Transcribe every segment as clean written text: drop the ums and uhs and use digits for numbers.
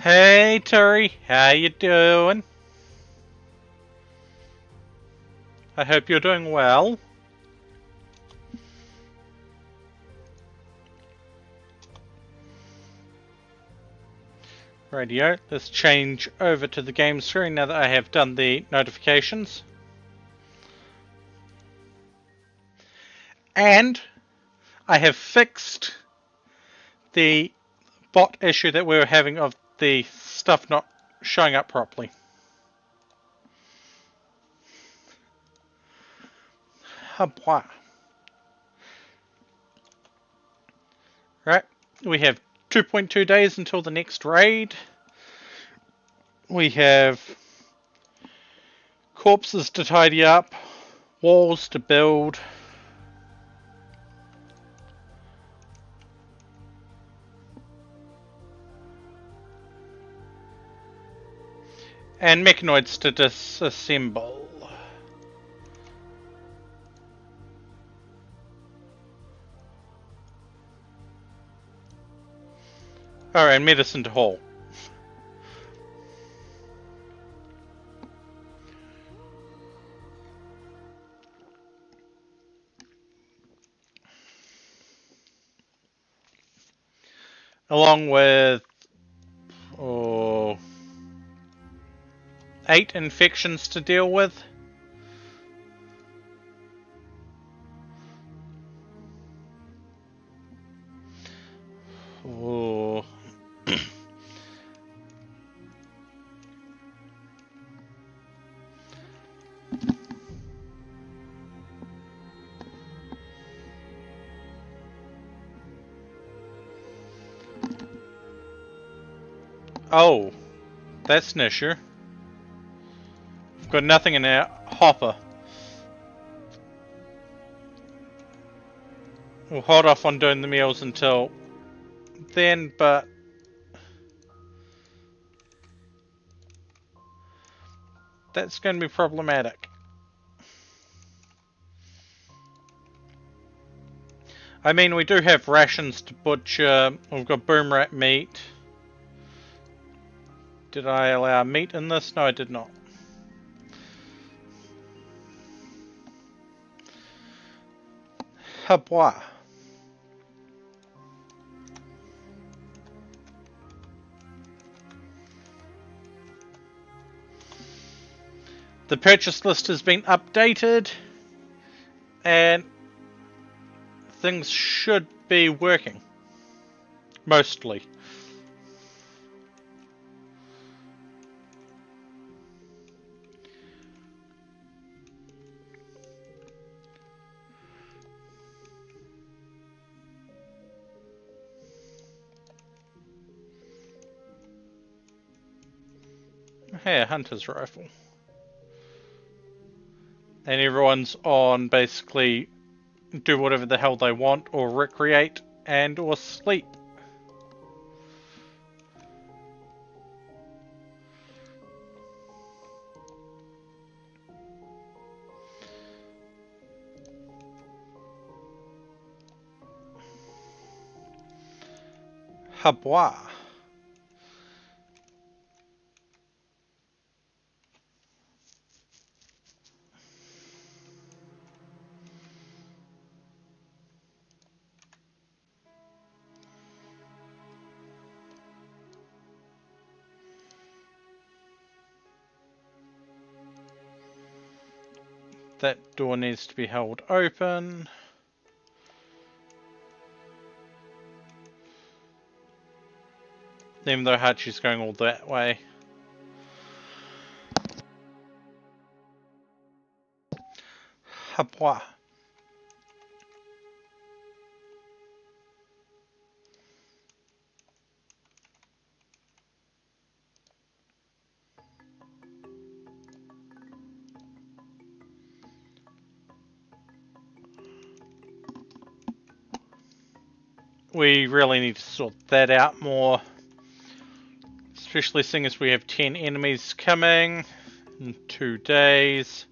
Hey Terry, how you doing? I hope you're doing well. Radio, let's change over to the game screen now that I have done the notifications. And I have fixed the bot issue that we were having of the stuff not showing up properly. Habwa. Right, we have 2.2 days until the next raid. We have corpses to tidy up, walls to build. And mechanoids to disassemble. Oh, and medicine to haul. Along with 8 infections to deal with. Oh. Oh, that's an issue. We've got nothing in our hopper. We'll hold off on doing the meals until then, but that's going to be problematic. I mean, we do have rations to butcher. We've got boom rat meat. Did I allow meat in this? No, I did not. Habwa. The purchase list has been updated and things should be working. Mostly. Hey, a hunter's rifle. And everyone's on basically do whatever the hell they want, or recreate, and or sleep. Habwa. That door needs to be held open. Even though Hachi's going all that way. Habwa. We really need to sort that out more. Especially seeing as we have 10 enemies coming in 2 days.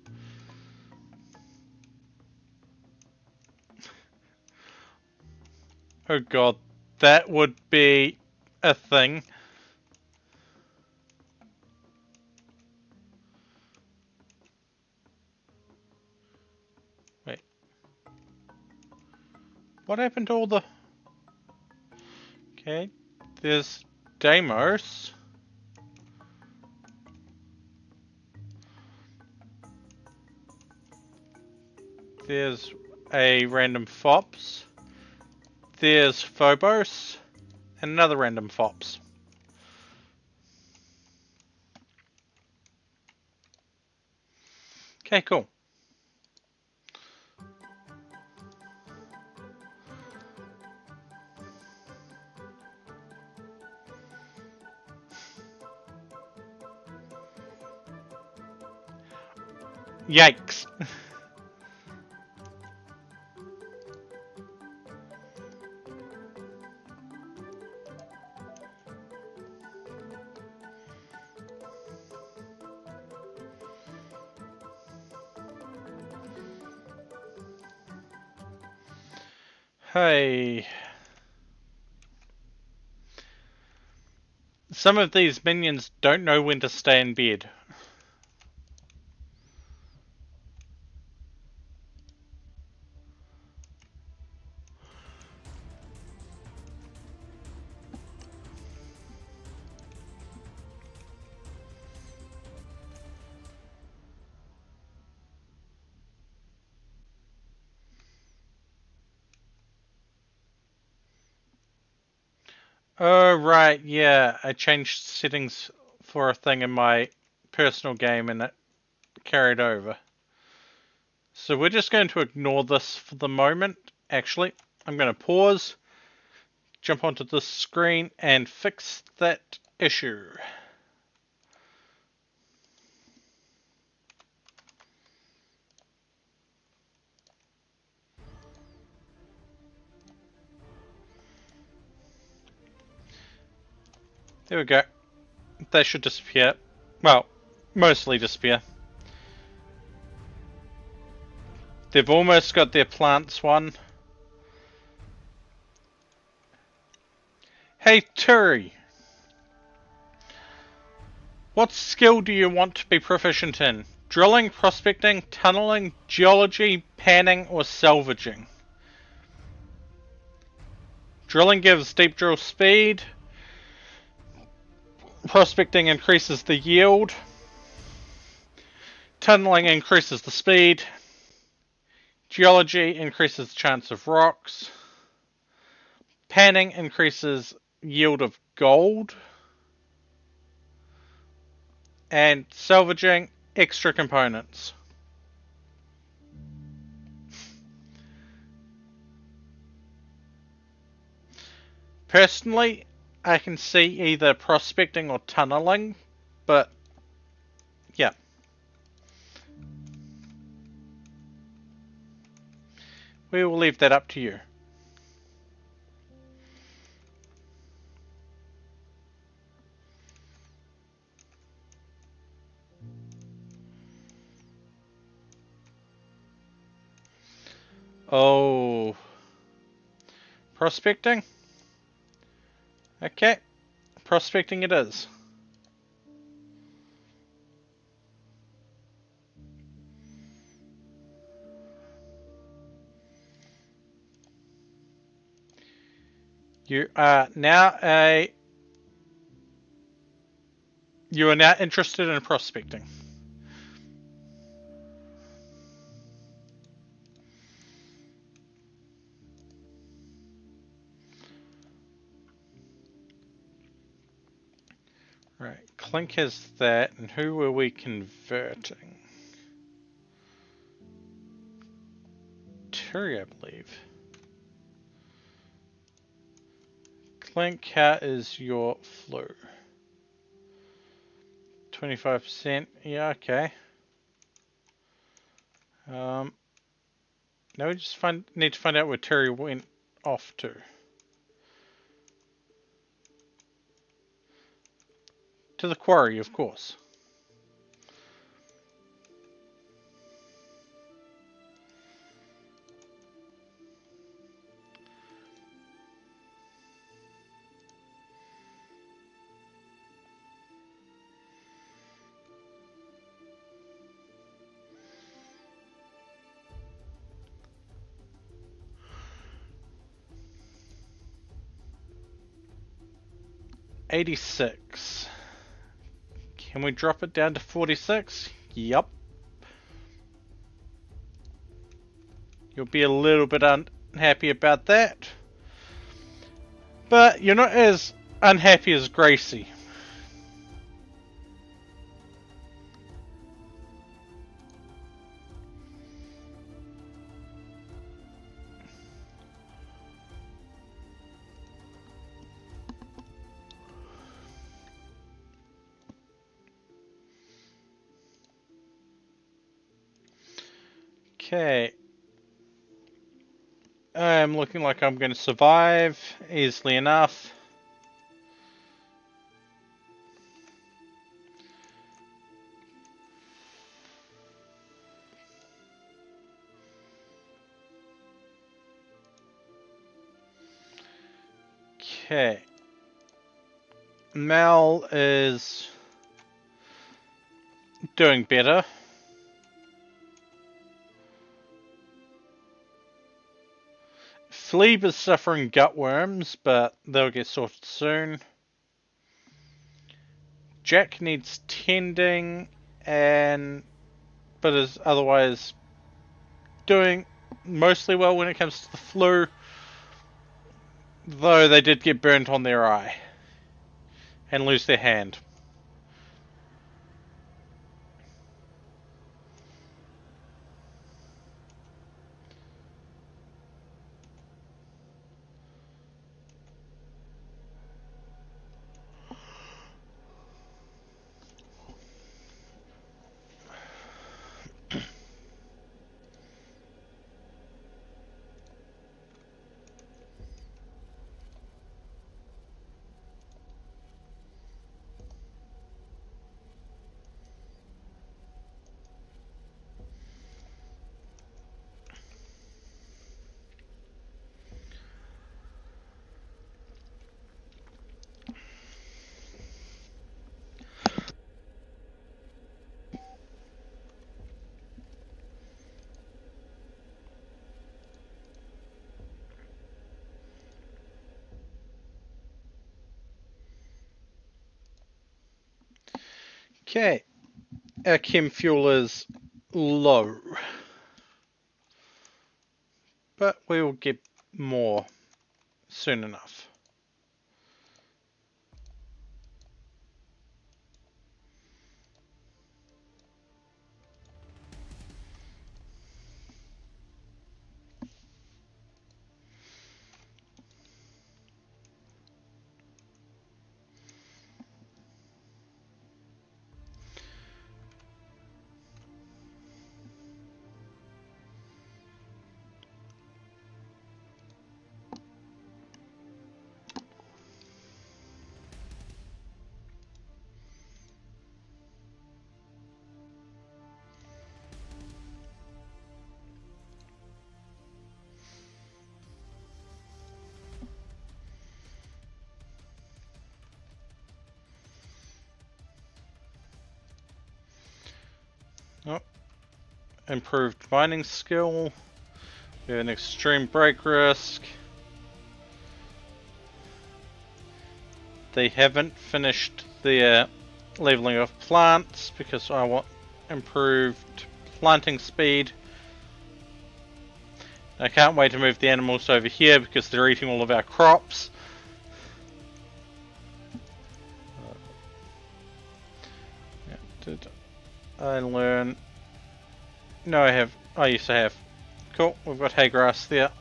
Oh god, that would be a thing. What happened to all the... Okay, there's Deimos. There's a random Fops. There's Phobos. And another random Fops. Okay, cool. Yikes. Hey. Some of these minions don't know when to stay in bed. Oh, right, yeah. I changed settings for a thing in my personal game and it carried over. So we're just going to ignore this for the moment. Actually, I'm going to pause, jump onto this screen, and fix that issue. There we go. That should disappear. Well, mostly disappear. They've almost got their plants one. Hey, Turi! What skill do you want to be proficient in? Drilling, prospecting, tunneling, geology, panning, or salvaging? Drilling gives deep drill speed. Prospecting increases the yield. Tunneling increases the speed. Geology increases the chance of rocks. Panning increases yield of gold. And salvaging, extra components. Personally, I can see either prospecting or tunneling, but yeah. We will leave that up to you. Oh. Prospecting? Okay. Prospecting it is. You are now interested in prospecting. Right, Clink has that, and who were we converting? Turi, I believe. Clink, how is your flu? 25%, yeah, okay. Now we just need to find out where Turi went off to. To the quarry, of course. 86. Can we drop it down to 46? Yup. You'll be a little bit unhappy about that. But you're not as unhappy as Gracie. Okay. I'm looking like I'm going to survive easily enough. Okay. Mal is doing better. Phlebe is suffering gut worms, but they'll get sorted soon. Jack needs tending, but is otherwise doing mostly well when it comes to the flu. Though they did get burnt on their eye and lose their hand. Okay, our chem fuel is low, but we will get more soon enough. Oh, improved mining skill. We have an extreme break risk. They haven't finished their leveling of plants because I want improved planting speed. I can't wait to move the animals over here because they're eating all of our crops. Did I learn? No, I have. I used to have. Cool, we've got hay grass there.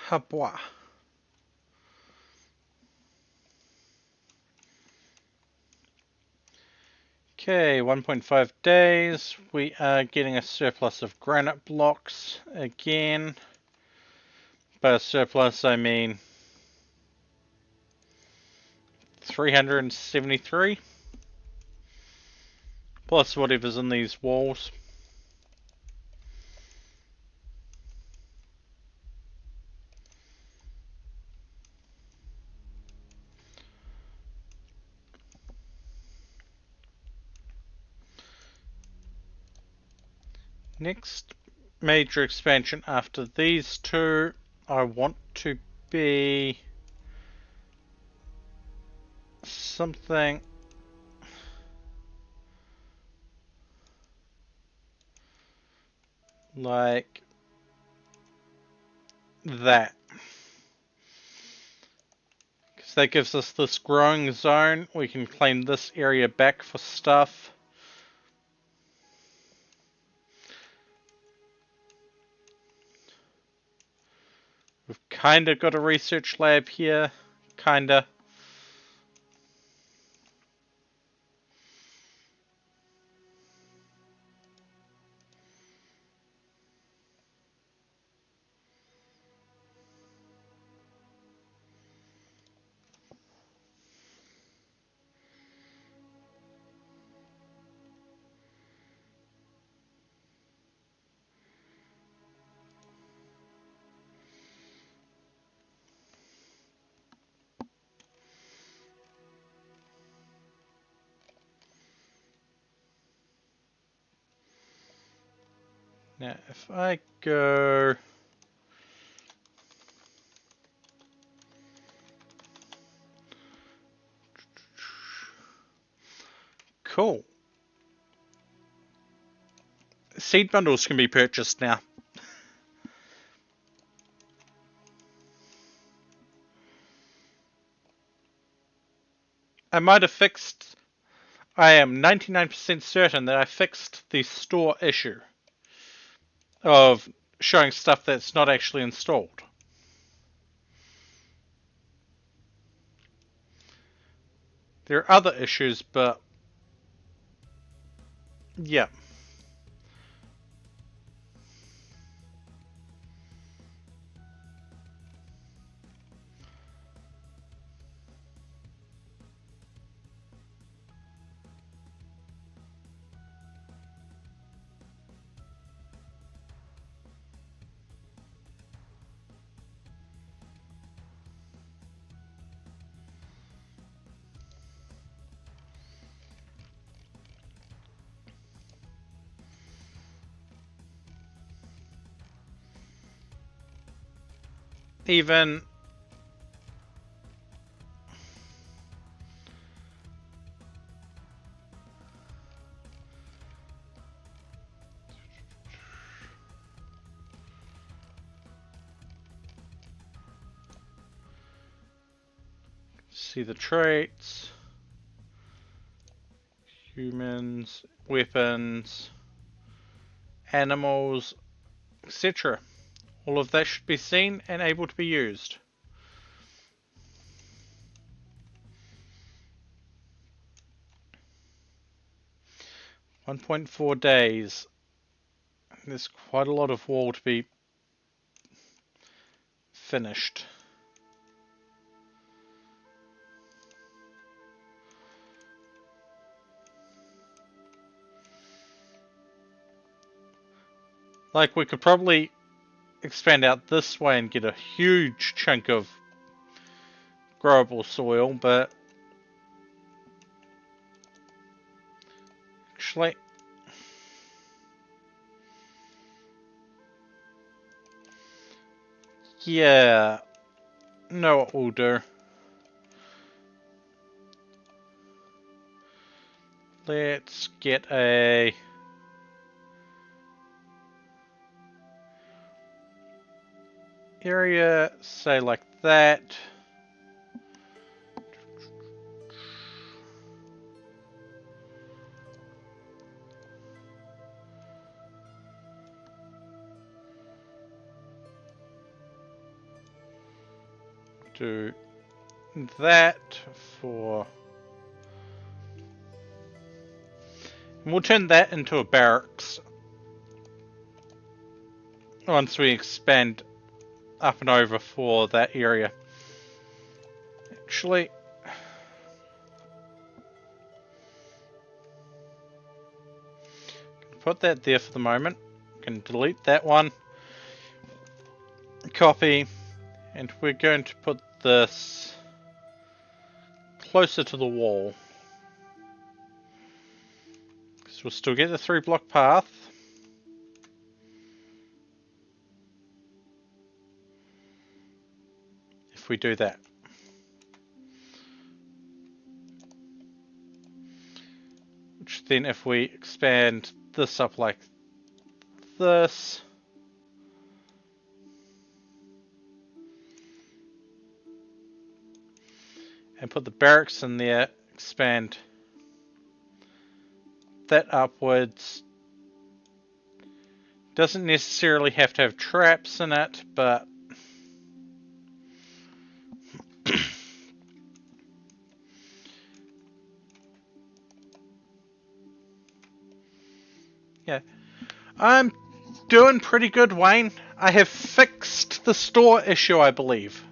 Habwa. Okay, 1.5 days. We are getting a surplus of granite blocks again. By surplus, I mean 373. Plus whatever's in these walls. Next major expansion after these two, I want to be something like that. Because that gives us this growing zone. We can claim this area back for stuff. We've kinda got a research lab here. Kinda. Now, if I go... Cool. Seed bundles can be purchased now. I might have fixed... I am 99% certain that I fixed the store issue of showing stuff that's not actually installed. There are other issues, but yeah. Even see the traits, humans, weapons, animals, etc. All of that should be seen and able to be used. .4 days. There's quite a lot of wall to be finished. Like, we could probably expand out this way and get a huge chunk of growable soil, but actually, yeah, know what we'll do. Let's get a area, say like that. do that for... And we'll turn that into a barracks once we expand up and over for that area. Actually, put that there for the moment. Can delete that one. Copy, and we're going to put this closer to the wall. Because we'll still get the 3-block path. If we do that. Which then if we expand this up like this, and put the barracks in there, expand that upwards. Doesn't necessarily have to have traps in it, but yeah. I'm doing pretty good, Wayne. I have fixed the store issue, I believe.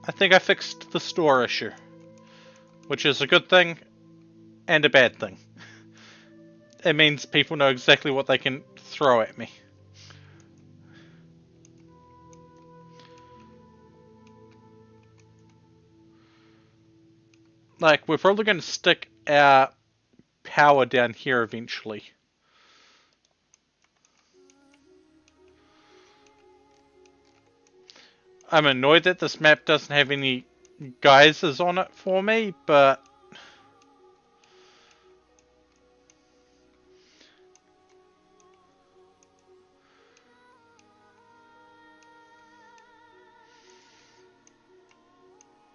I think I fixed the store issue. Which is a good thing and a bad thing. It means people know exactly what they can throw at me. Like, we're probably going to stick our power down here eventually. I'm annoyed that this map doesn't have any geysers on it for me, but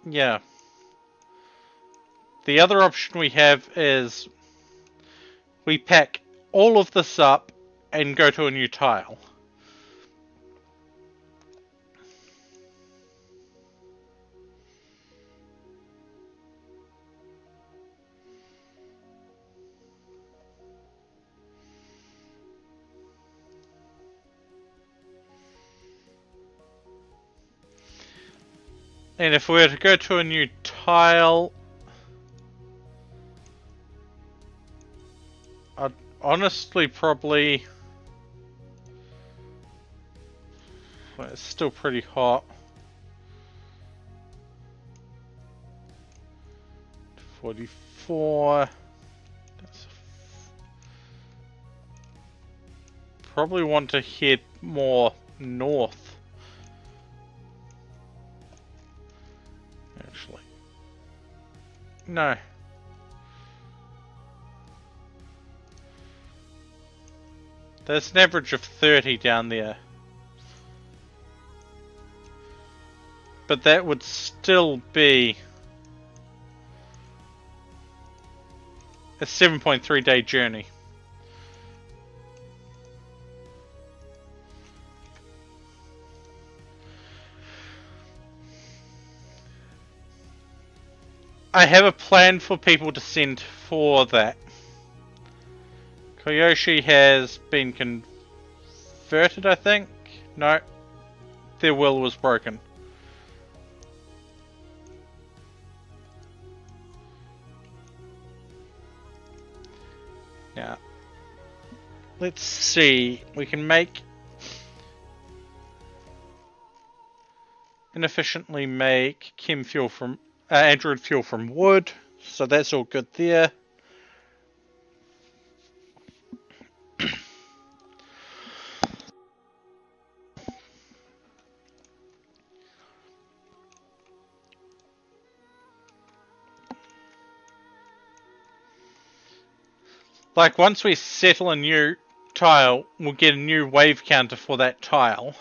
yeah. The other option we have is we pack all of this up and go to a new tile. And if we were to go to a new tile, I'd honestly probably... Well, it's still pretty hot. 44. That's probably want to head more north. Actually. No. There's an average of 30 down there. But that would still be a 7.3 day journey. I have a plan for people to send for that. Koyoshi has been converted, I think. No, their will was broken. Now, let's see. We can inefficiently make chem fuel from android fuel from wood, so that's all good there. Like, once we settle a new tile, we'll get a new wave counter for that tile.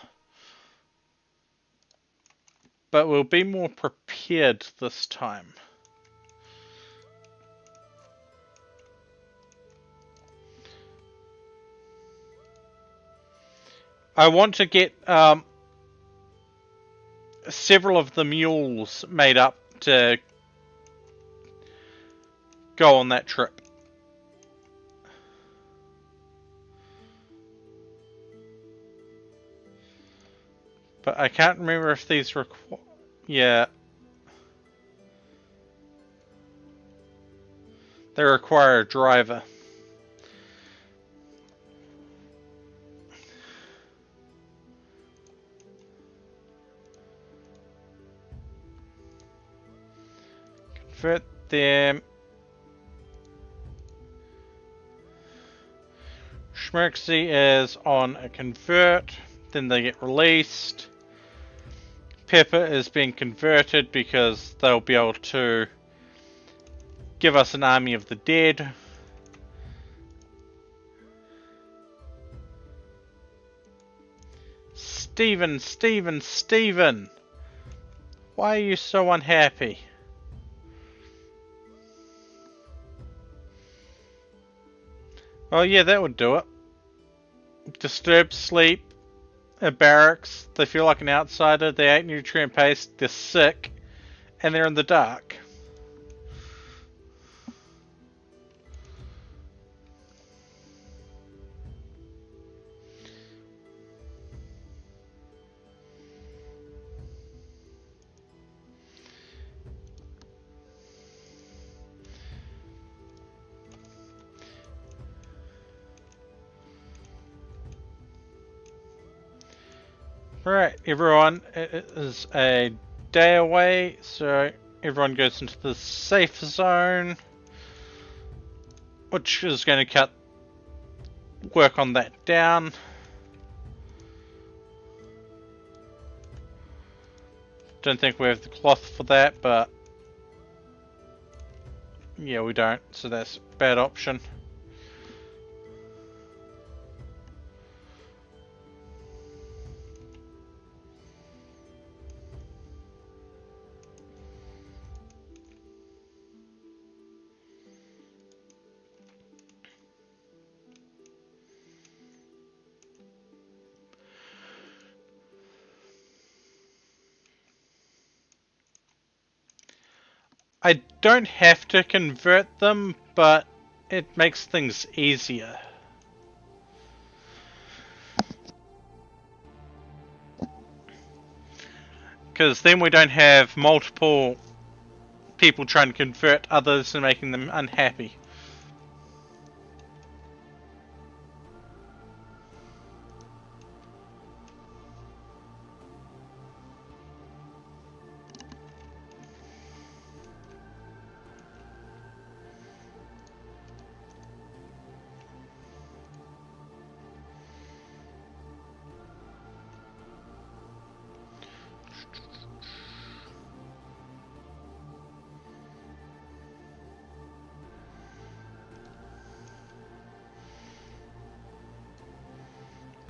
But we'll be more prepared this time. I want to get several of the mules made up to go on that trip. But I can't remember if these require... Yeah. They require a driver. Convert them. Schmerxy is on a convert. Then they get released. Pepper is being converted because they'll be able to give us an army of the dead. Stephen, Stephen, Stephen! Why are you so unhappy? Oh yeah, that would do it. Disturbed sleep. Barracks. They feel like an outsider. They ate nutrient paste. They're sick. And they're in the dark. Alright, everyone, it is a day away, so everyone goes into the safe zone, which is going to work on that down. Don't think we have the cloth for that, but yeah, we don't, so that's a bad option. I don't have to convert them, but it makes things easier. Because then we don't have multiple people trying to convert others and making them unhappy.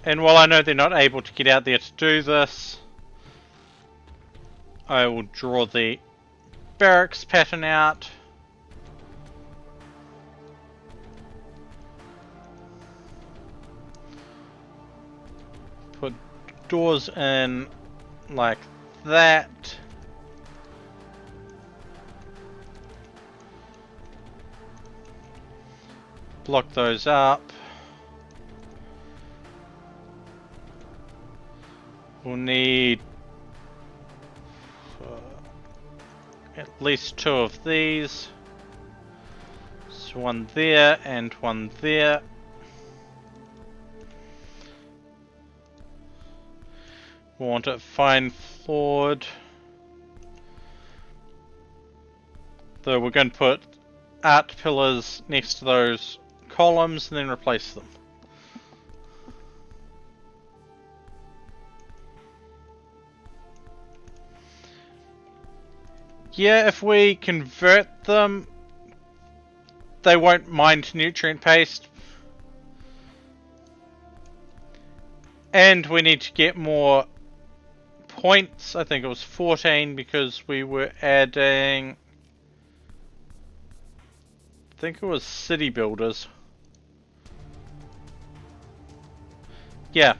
And while I know they're not able to get out there to do this, I will draw the barracks pattern out. Put doors in like that. Block those up. We'll need at least 2 of these. So one there and one there. We want it fine floored. Though we're going to put art pillars next to those columns and then replace them. Yeah, if we convert them, they won't mind nutrient paste. And we need to get more points. I think it was 14 because we were adding... I think it was city builders. Yeah.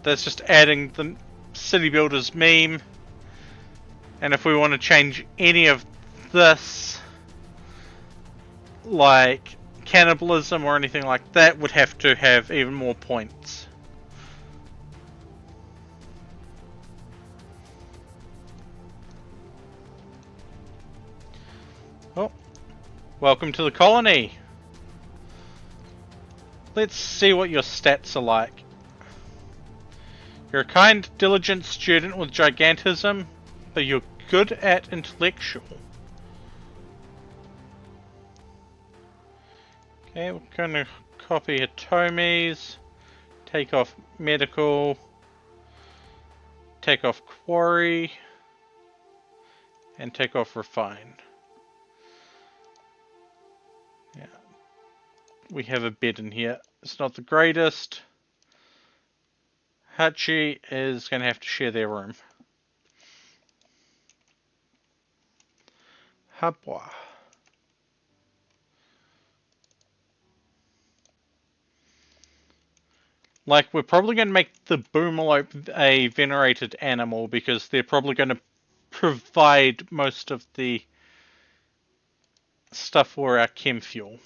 That's just adding them city builders meme. And if we want to change any of this, like cannibalism or anything like that, would have to have even more points. Oh, welcome to the colony. Let's see what your stats are like. You're a kind, diligent student with gigantism, but you're good at intellectual. Okay, we're going to copy Hitomi's, take off medical, take off quarry, and take off refine. Yeah, we have a bed in here. It's not the greatest. Hachi is going to have to share their room. Hapwa. Like, we're probably going to make the boomalope a venerated animal because they're probably going to provide most of the stuff for our chem fuel.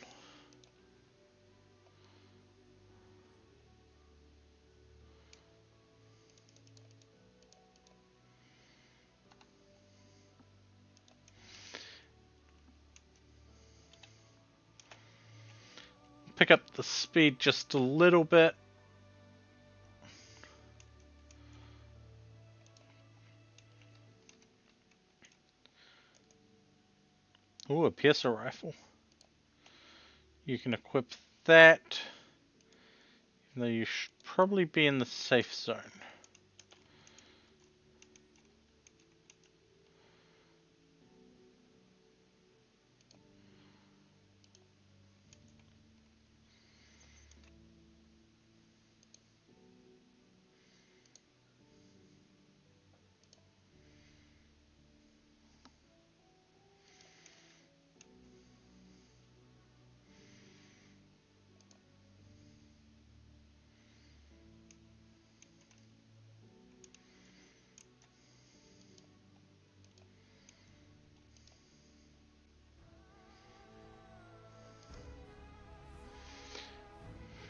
Pick up the speed just a little bit. Ooh, a piercer rifle. You can equip that. Even though you should probably be in the safe zone.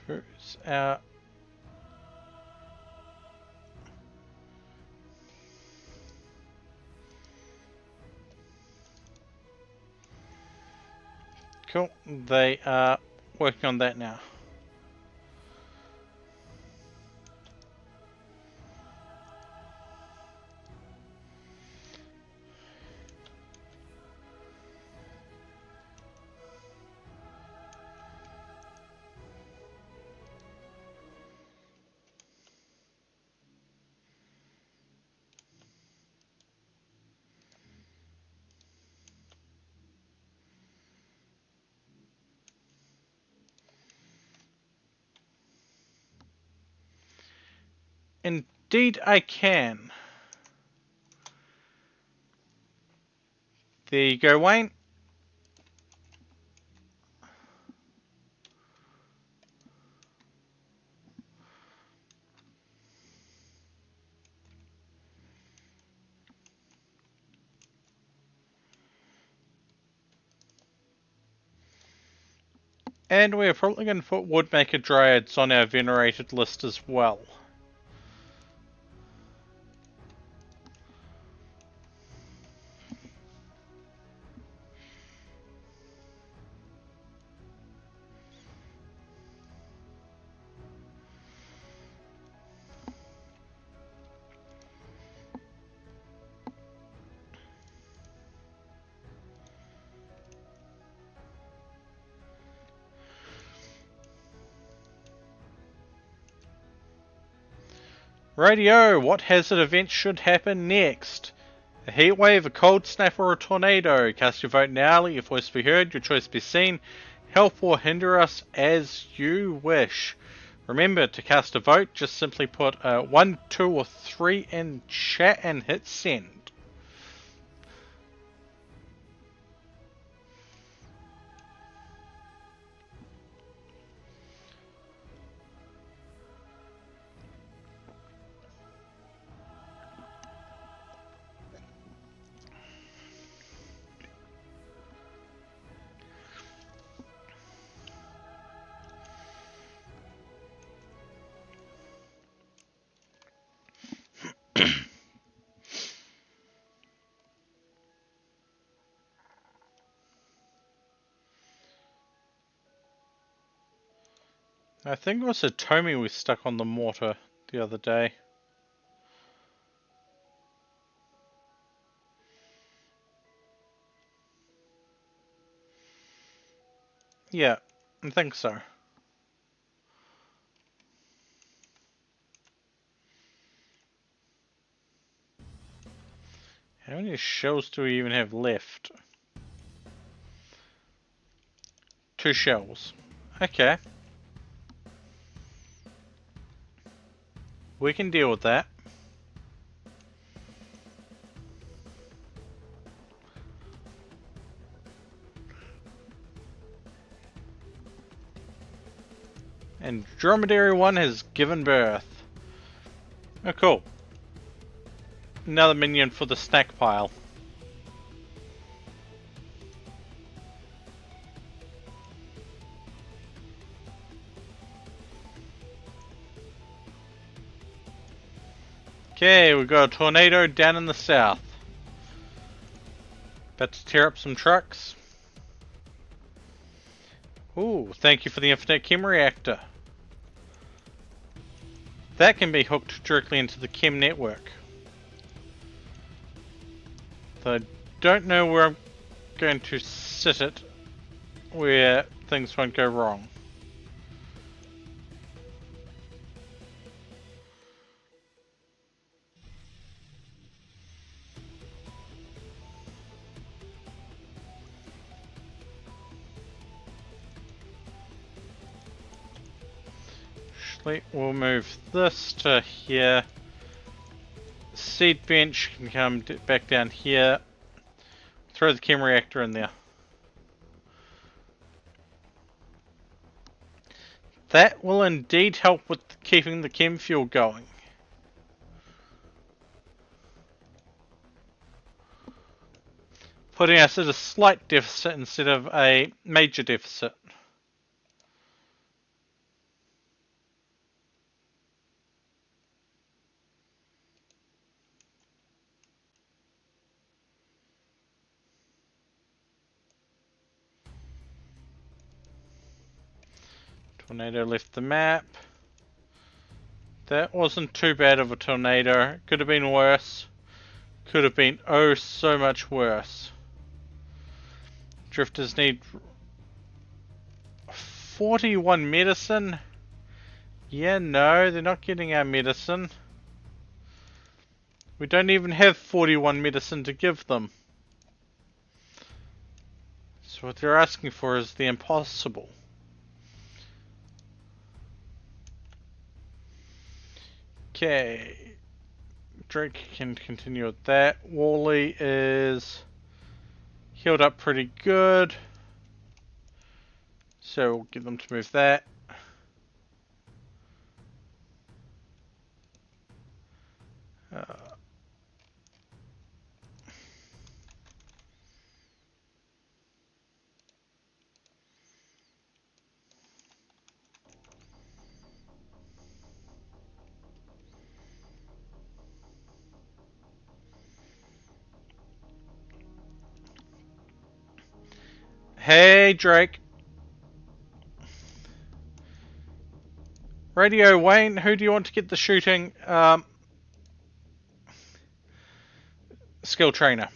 Who's out? Cool. They are working on that now. Indeed I can. There you go, Wayne. And we're probably going to put Woodmaker Dryads on our venerated list as well. Radio, what hazard event should happen next? A heat wave, a cold snap, or a tornado? Cast your vote now, let your voice be heard, your choice be seen. Help or hinder us as you wish. Remember, to cast a vote, just simply put 1, 2, or 3 in chat and hit send. I think it was a Tomy we stuck on the mortar the other day. Yeah, I think so. How many shells do we even have left? 2 shells. Okay. We can deal with that. And Dromedary 1 has given birth. Oh, cool. Another minion for the snack pile. Okay, we got a tornado down in the south. About to tear up some trucks. Ooh, thank you for the infinite chem reactor. That can be hooked directly into the chem network. Though I don't know where I'm going to sit it where things won't go wrong. We'll move this to here. Seed bench can come back down here. Throw the chem reactor in there. That will indeed help with keeping the chem fuel going. Putting us at a slight deficit instead of a major deficit. Tornado left the map. That wasn't too bad of a tornado. Could have been worse. Could have been oh so much worse. Drifters need 41 medicine. Yeah, no, they're not getting our medicine. We don't even have 41 medicine to give them. So what they're asking for is the impossible. Okay. Drake can continue with that. Wally is healed up pretty good. So we'll get them to move that. Hey, Drake. Radio Wayne, who do you want to get the shooting? Skill trainer.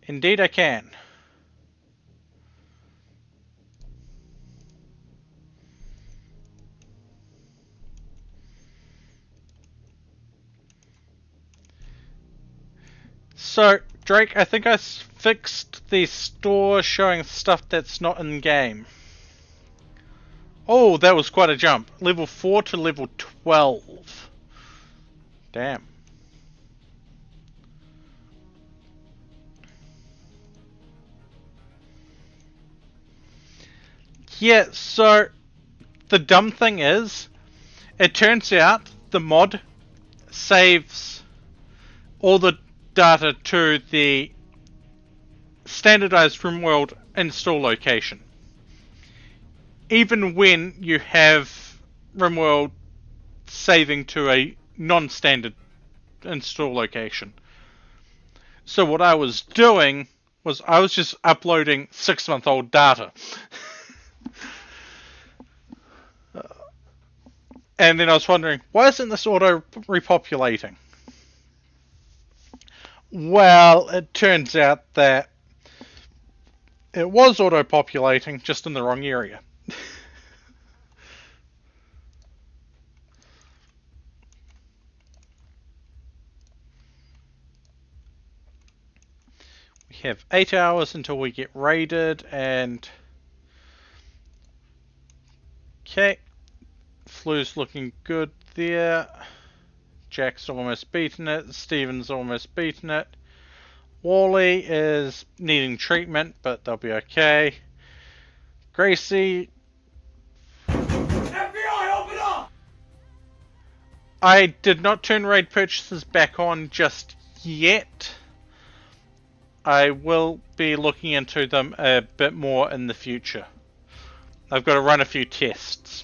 Indeed I can. So, Drake, I think I fixed the store showing stuff that's not in game. Oh, that was quite a jump. Level 4 to level 12. Damn. Yeah, so the dumb thing is, it turns out the mod saves all the data to the standardized RimWorld install location. Even when you have RimWorld saving to a non-standard install location. So what I was doing was I was just uploading 6-month-old data. And then I was wondering, why isn't this auto repopulating? Well, it turns out that it was auto-populating, just in the wrong area. We have 8 hours until we get raided, and... Okay. Flu's looking good there. Jack's almost beaten it. Steven's almost beaten it. Wally is needing treatment, but they'll be okay. Gracie... FBI, open up! I did not turn raid purchases back on just yet. I will be looking into them a bit more in the future. I've got to run a few tests.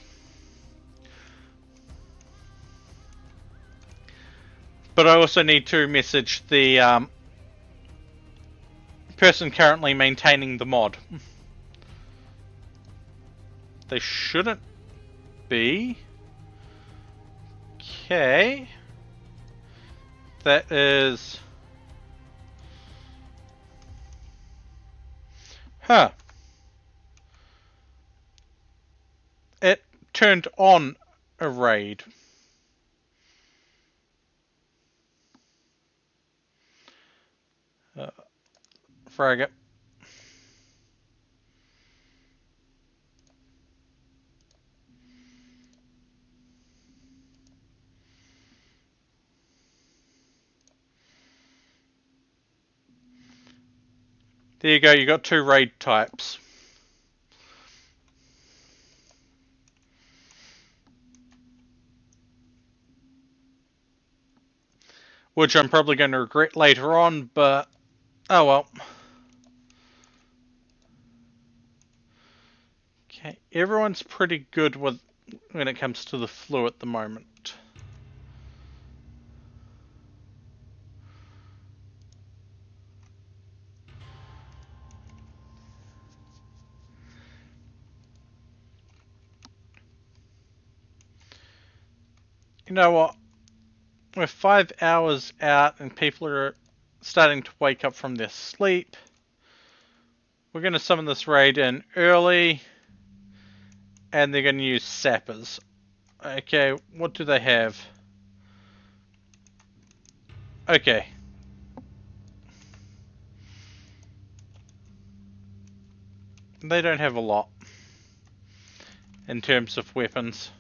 But I also need to message the person currently maintaining the mod. They shouldn't be. Okay. That is... Huh. It turned on a raid. Frag it. There you go, you got 2 raid types. Which I'm probably going to regret later on, but oh well. Okay, everyone's pretty good with when it comes to the flu at the moment. You know what? We're 5 hours out and people are starting to wake up from their sleep. We're going to summon this raid in early. And they're going to use sappers. Okay, what do they have? Okay. They don't have a lot. In terms of weapons.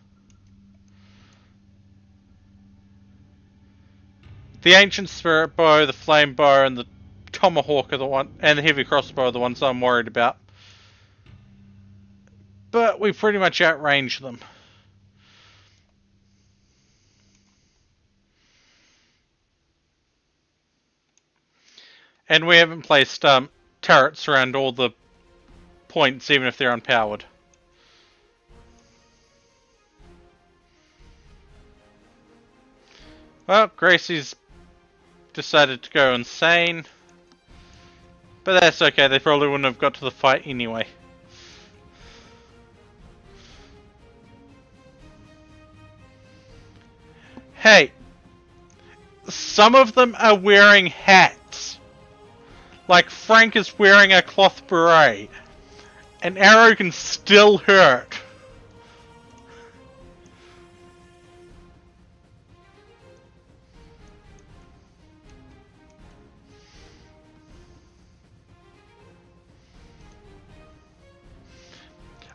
The Ancient Spirit Bow, the Flame Bow, and the Tomahawk are the one, and the Heavy Crossbow are the ones I'm worried about. But we pretty much outrange them. And we haven't placed turrets around all the points, even if they're unpowered. Well, Gracie's decided to go insane. But that's okay, they probably wouldn't have got to the fight anyway. Hey, some of them are wearing hats. Like Frank is wearing a cloth beret. An arrow can still hurt.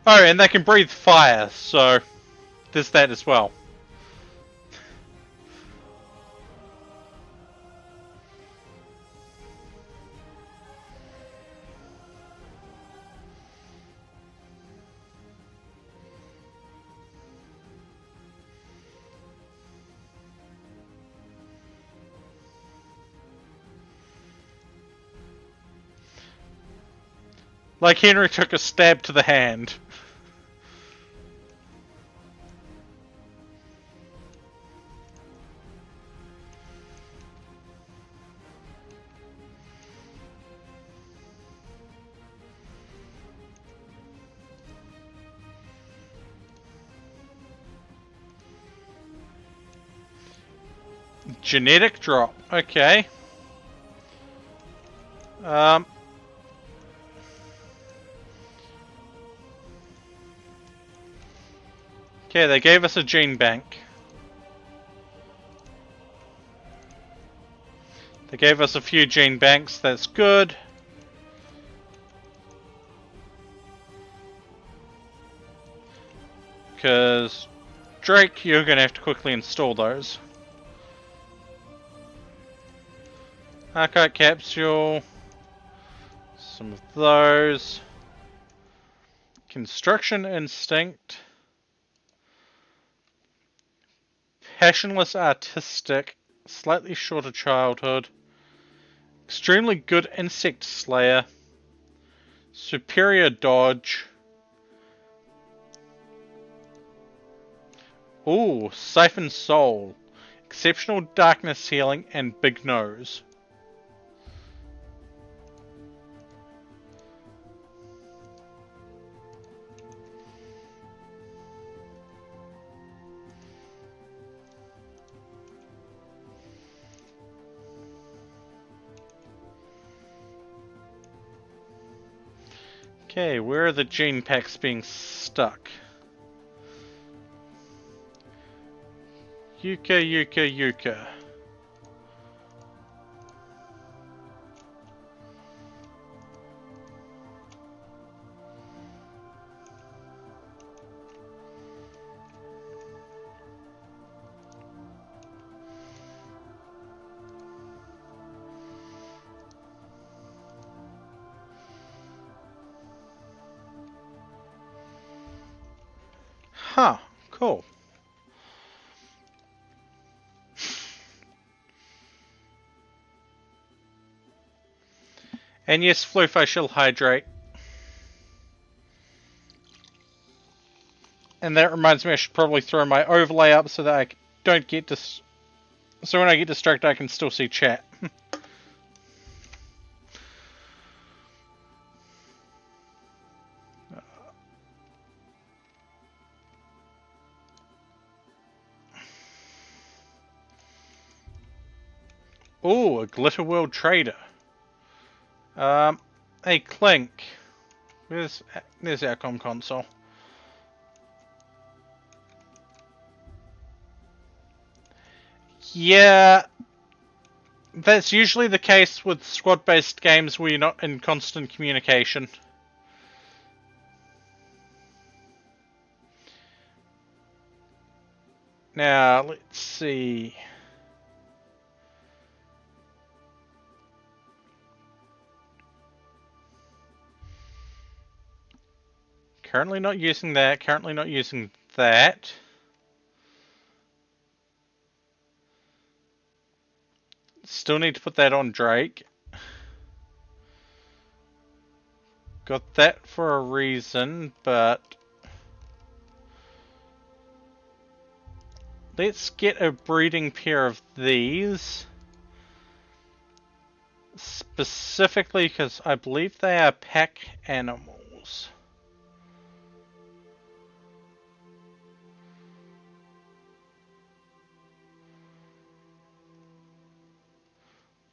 Oh, and they can breathe fire, so there's that as well. Like Henry took a stab to the hand. Genetic drop. Okay. Um. Okay, they gave us a gene bank. They gave us a few gene banks. That's good. Because Drake, you're going to have to quickly install those. Archive capsule. Some of those. Construction instinct. Passionless artistic. Slightly shorter childhood. Extremely good insect slayer. Superior dodge. Ooh, siphon soul. Exceptional darkness healing and big nose. Okay, where are the gene packs being stuck? Yuka, Yuka, Yuka. Huh, cool. And yes, Floofa hydrate. And that reminds me, I should probably throw my overlay up so that I don't get so when I get distracted, I can still see chat. Ooh, a Glitter World Trader. Hey Clink. There's our comm console. Yeah, that's usually the case with squad-based games where you're not in constant communication. Now, let's see. Currently not using that, currently not using that. Still need to put that on Drake. Got that for a reason, but let's get a breeding pair of these. Specifically because I believe they are pack animals.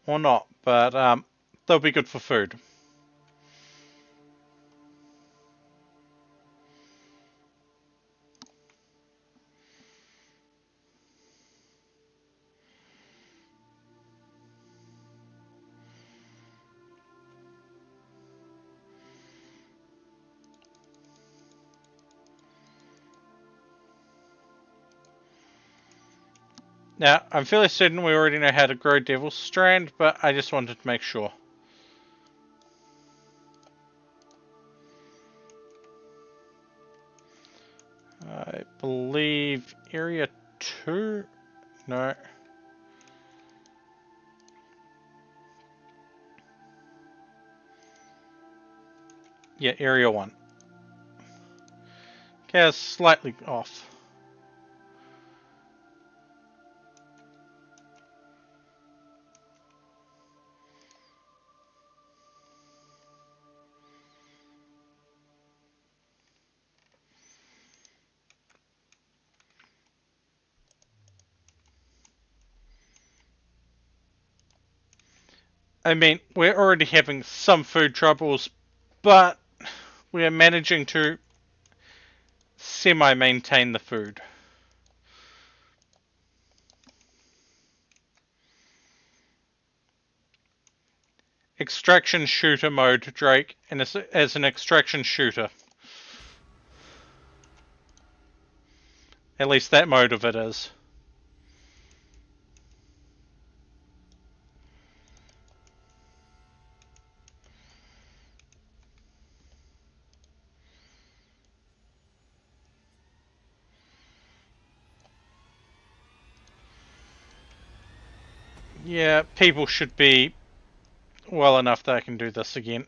Or not, but they'll be good for food. Now, I'm fairly certain we already know how to grow Devil's Strand, but I just wanted to make sure. I believe Area 2? No. Yeah, Area 1. Okay, I was slightly off. I mean, we're already having some food troubles, but we are managing to semi-maintain the food. Extraction shooter mode, Drake, and as an extraction shooter. At least that mode of it is. Yeah, people should be well enough that I can do this again.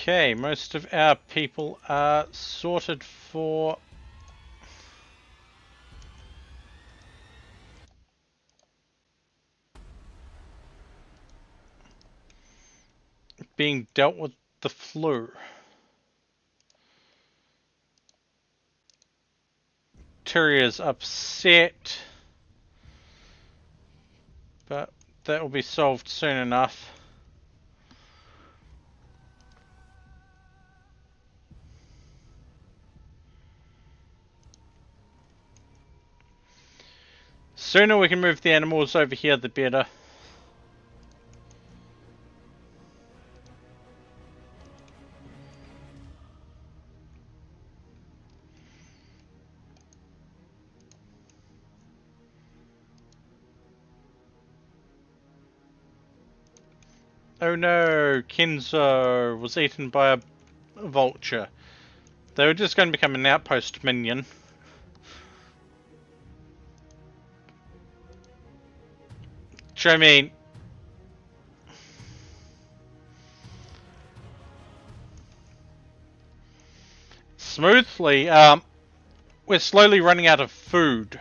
Okay, most of our people are sorted for being dealt with the flu. Terrier's upset, but that will be solved soon enough. Sooner we can move the animals over here, the better. Oh no, Kenzo was eaten by a vulture. They were just going to become an outpost minion. Which I mean, smoothly, we're slowly running out of food.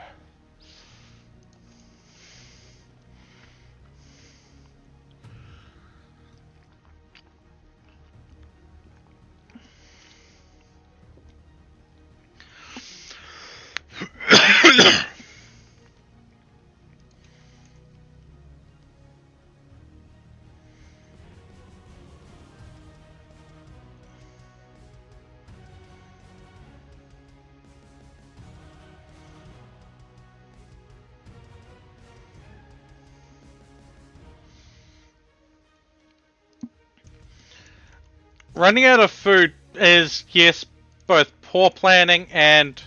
Running out of food is, yes, both poor planning and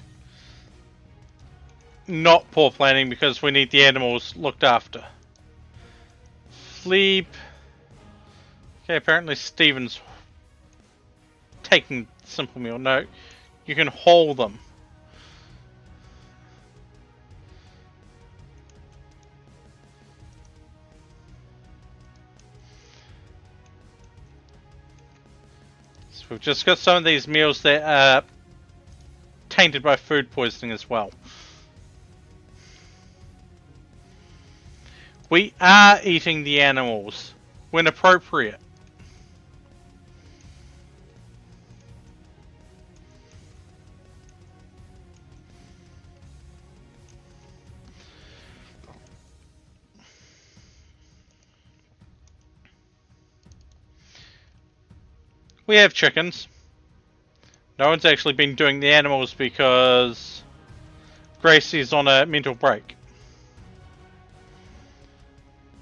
not poor planning because we need the animals looked after. Fleep. Okay, apparently Steven's taking simple meal. No, you can haul them. So we've just got some of these meals that are tainted by food poisoning as well. We are eating the animals when appropriate. We have chickens. No one's actually been doing the animals because Gracie's on a mental break.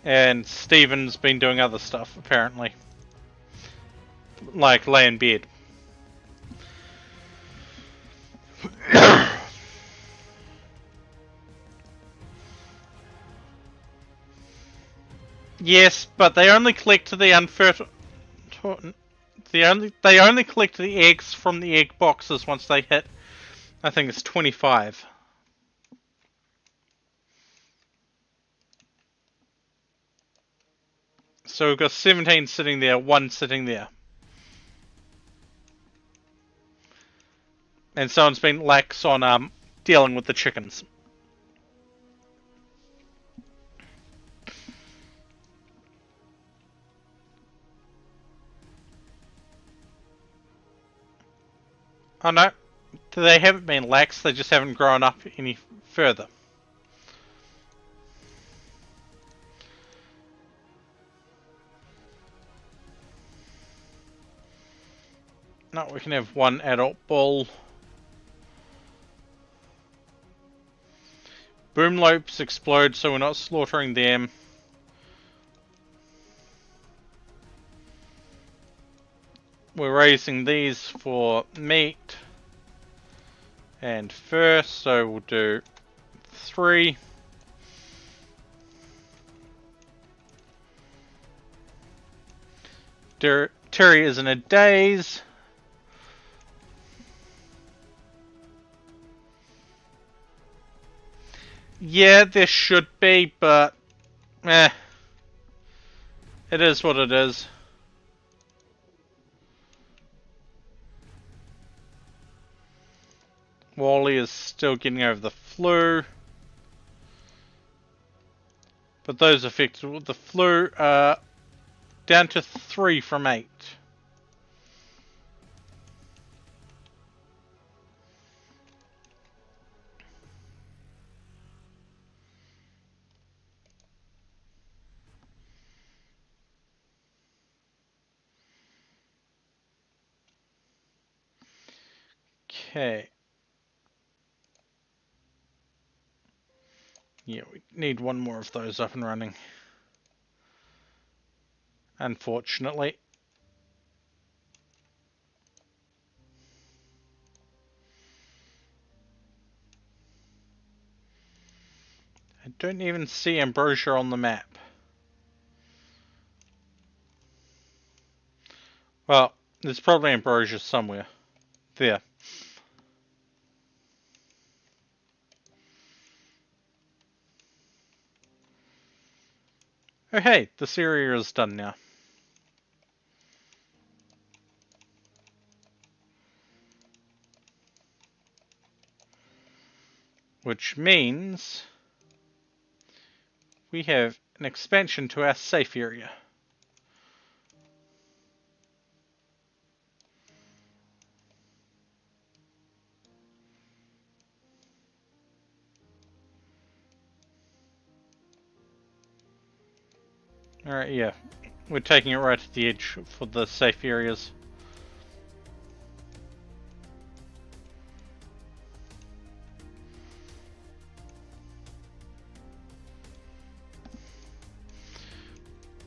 And Steven's been doing other stuff, apparently. Like lay in bed. Yes, but they only collect the unfertile. They only collect the eggs from the egg boxes once they hit, I think it's 25. So we've got 17 sitting there, 1 sitting there. And someone's been lax on dealing with the chickens. Oh no, they haven't been lax, they just haven't grown up any further. No, we can have 1 adult bull. Boom lopes explode, so we're not slaughtering them. We're raising these for meat and fur, so we'll do 3. Terry is in a daze. Yeah, there should be, but it is what it is. Wally is still getting over the flu. But those affected with the flu are down to 3 from 8. Okay. Yeah, we need 1 more of those up and running. Unfortunately. I don't even see ambrosia on the map. Well, there's probably ambrosia somewhere. There. Oh hey, this area is done now. Which means we have an expansion to our safe area. Alright, yeah. We're taking it right at the edge for the safe areas.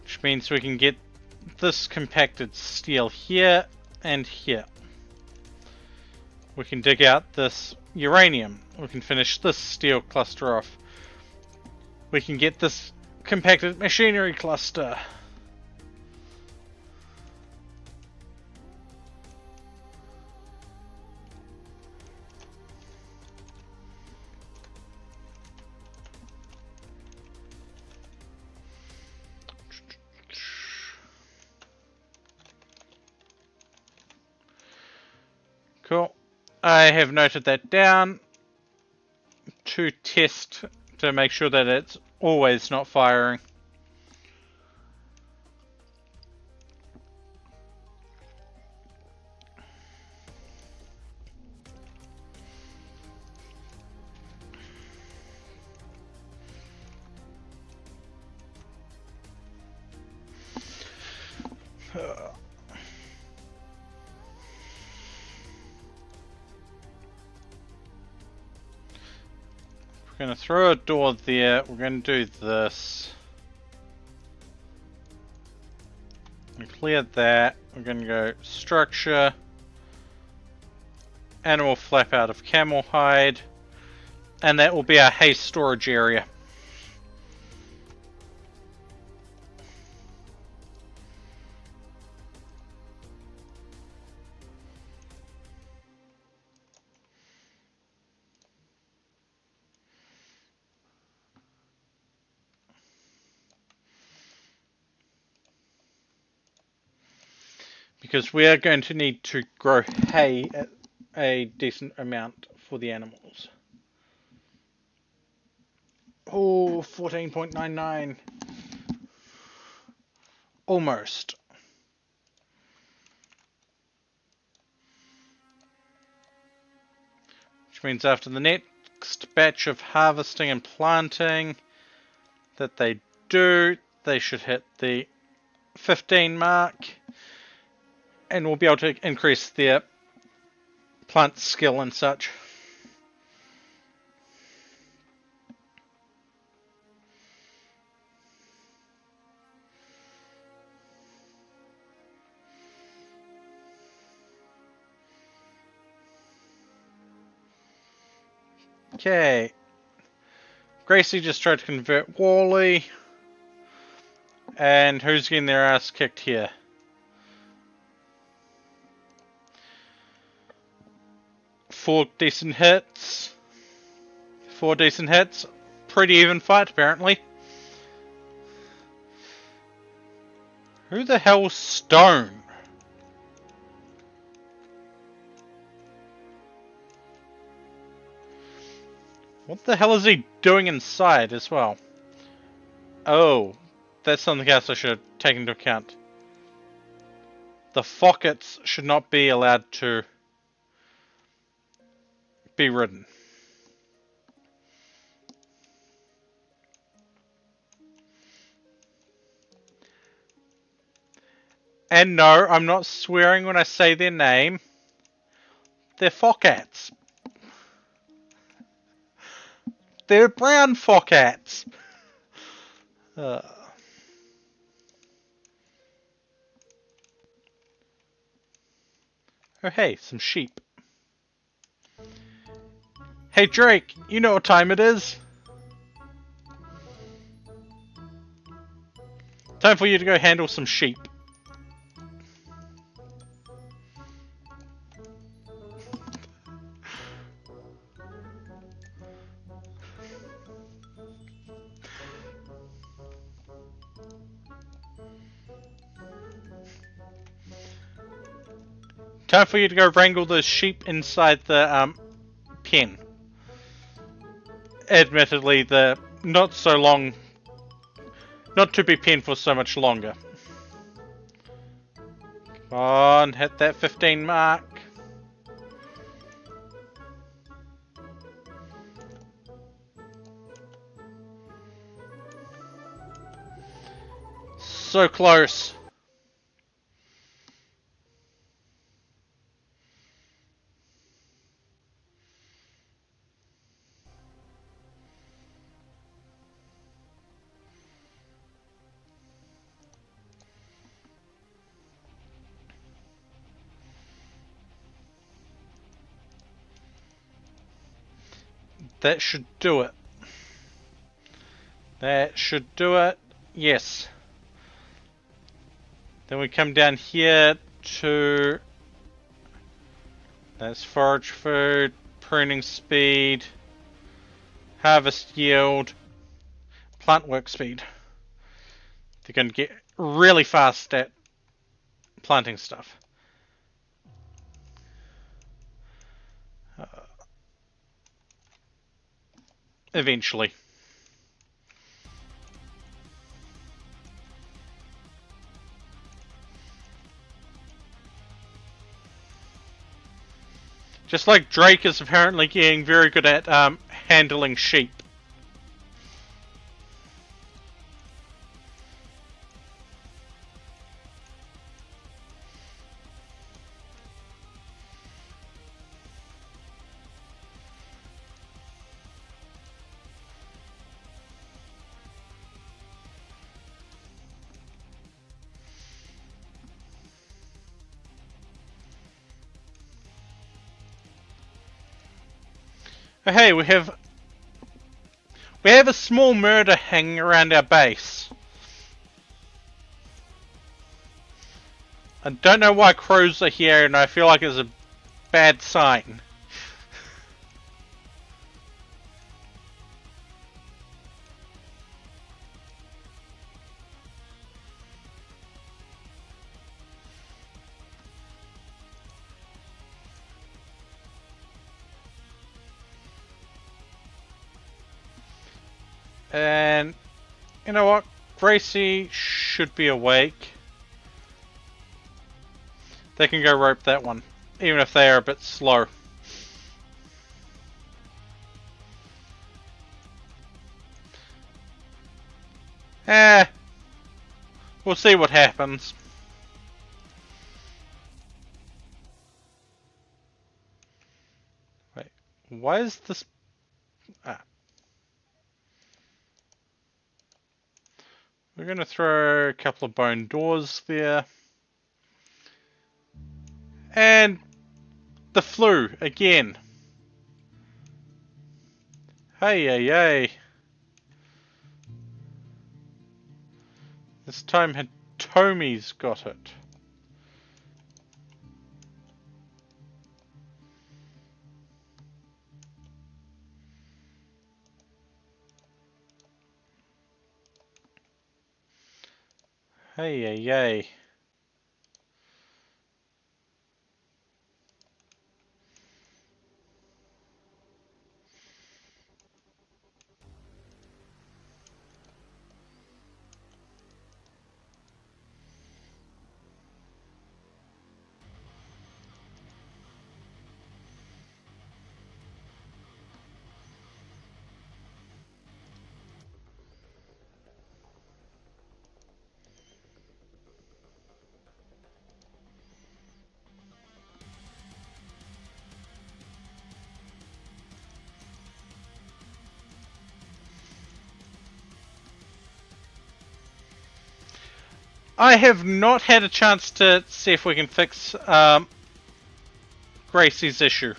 Which means we can get this compacted steel here and here. We can dig out this uranium. We can finish this steel cluster off. We can get this compacted machinery cluster. Cool. I have noted that down to test to make sure that it's always not firing. We're going to throw a door there. We're going to do this. We cleared that. We're going to go structure. Animal flap out of camel hide. And that will be our hay storage area. because we are going to need to grow hay at a decent amount for the animals. Oh, 14.99. Almost. Which means after the next batch of harvesting and planting that they do, they should hit the 15 mark. And we'll be able to increase their plant skill and such. Okay. Gracie just tried to convert Wally. And who's getting their ass kicked here? Four decent hits. Pretty even fight, apparently. Who the hell's Stone? What the hell is he doing inside as well? Oh, that's something else I should take into account. The Fockets should not be allowed to be ridden. And no, I'm not swearing when I say their name. They're Fockats. They're brown Fockats. Oh hey, some sheep. Hey Drake, you know what time it is? Time for you to go handle some sheep. Time for you to go wrangle the sheep inside the pen. Admittedly, the not so long, not to be penned for so much longer. Come on, hit that 15 mark. So close. That should do it. That should do it. Yes. Then we come down here to... That's forage food, pruning speed, harvest yield, plant work speed. They're going to get really fast at planting stuff. Eventually. Just like Drake is apparently getting very good at handling sheep. Oh, hey, we have a small murder hanging around our base. I don't know why crows are here, and I feel like it's a bad sign. And you know what? Gracie should be awake. They can go rope that one, even if they are a bit slow. Eh, we'll see what happens. Wait, why is this... Ah. We're going to throw a couple of bone doors there. And the flu again. Hey, hey, hey. This time Hitomi's got it. Hey, hey, hey. I have not had a chance to see if we can fix Gracie's issue.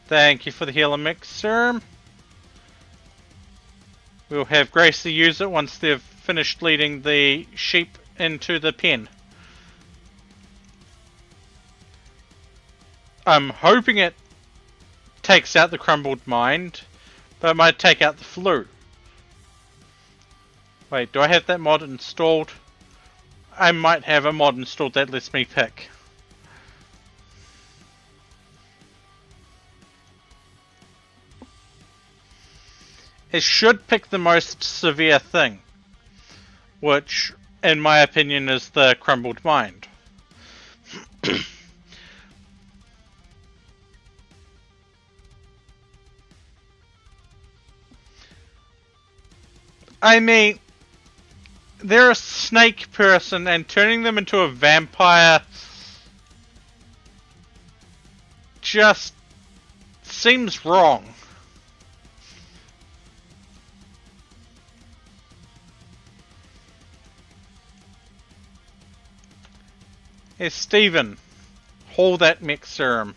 Thank you for the healer mixer. We'll have Gracie use it once they've finished leading the sheep into the pen. I'm hoping it takes out the crumbled mind, but it might take out the flu. Wait, do I have that mod installed? I might have a mod installed that lets me pick. It should pick the most severe thing, which, in my opinion, is the crumbled mind. I mean, they're a snake person, and turning them into a vampire just seems wrong. Hey, Steven, haul that mech serum.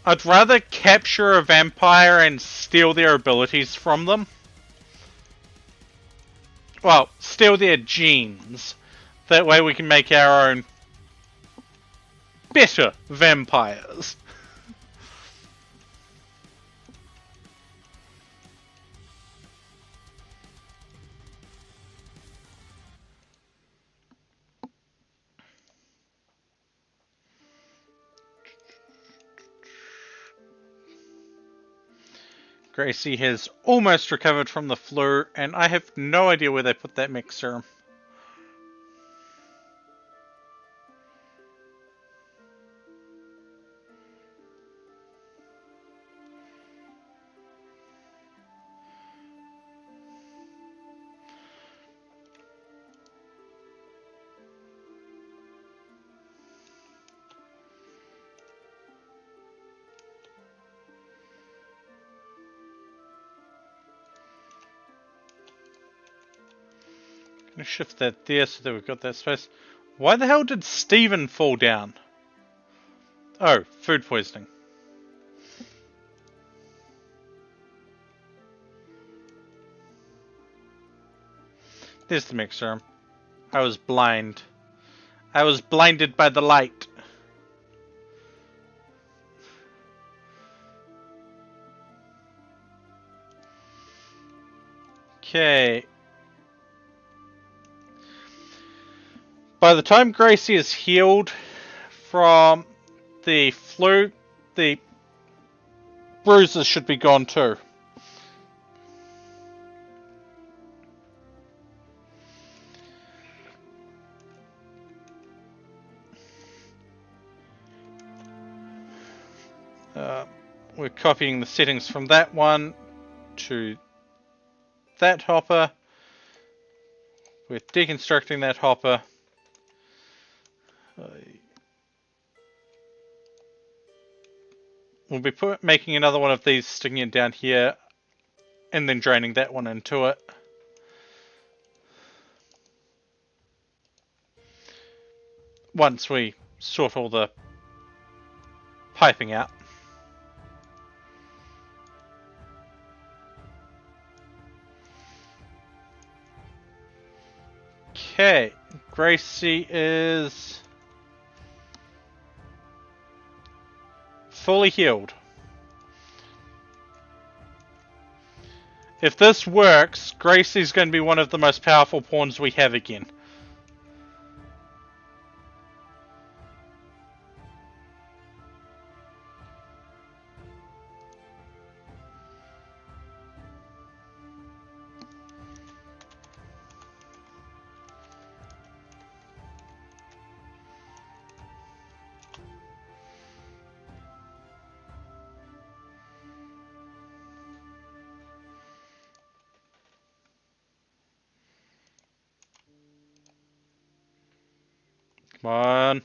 I'd rather capture a vampire and steal their abilities from them. Well, steal their genes. That way we can make our own better vampires. Gracie has almost recovered from the flu, and I have no idea where they put that mech serum. shift that there so that we've got that space. Why the hell did Steven fall down? Oh, food poisoning. There's the mixer. I was blind. I was blinded by the light. Okay. By the time Gracie is healed from the flu, the bruises should be gone too. We're copying the settings from that one to that hopper. We're deconstructing that hopper. We'll be making another one of these, sticking it down here, and then draining that one into it. Once we sort all the piping out. Okay, Gracie is fully healed. If this works, Gracie's going to be one of the most powerful pawns we have again. Come on.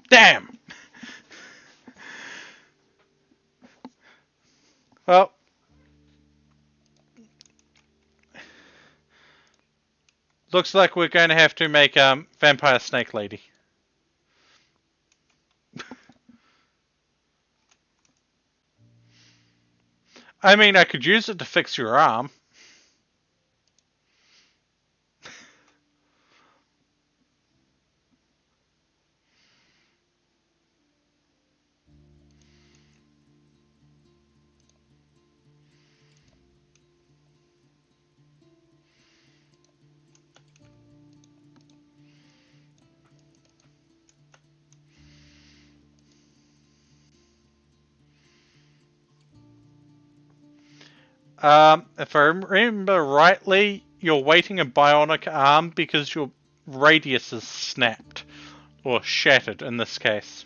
Damn! Well. Looks like we're going to have to make Vampire Snake Lady. I mean, I could use it to fix your arm. If I remember rightly, you're waiting a bionic arm because your radius is snapped. Or shattered, in this case.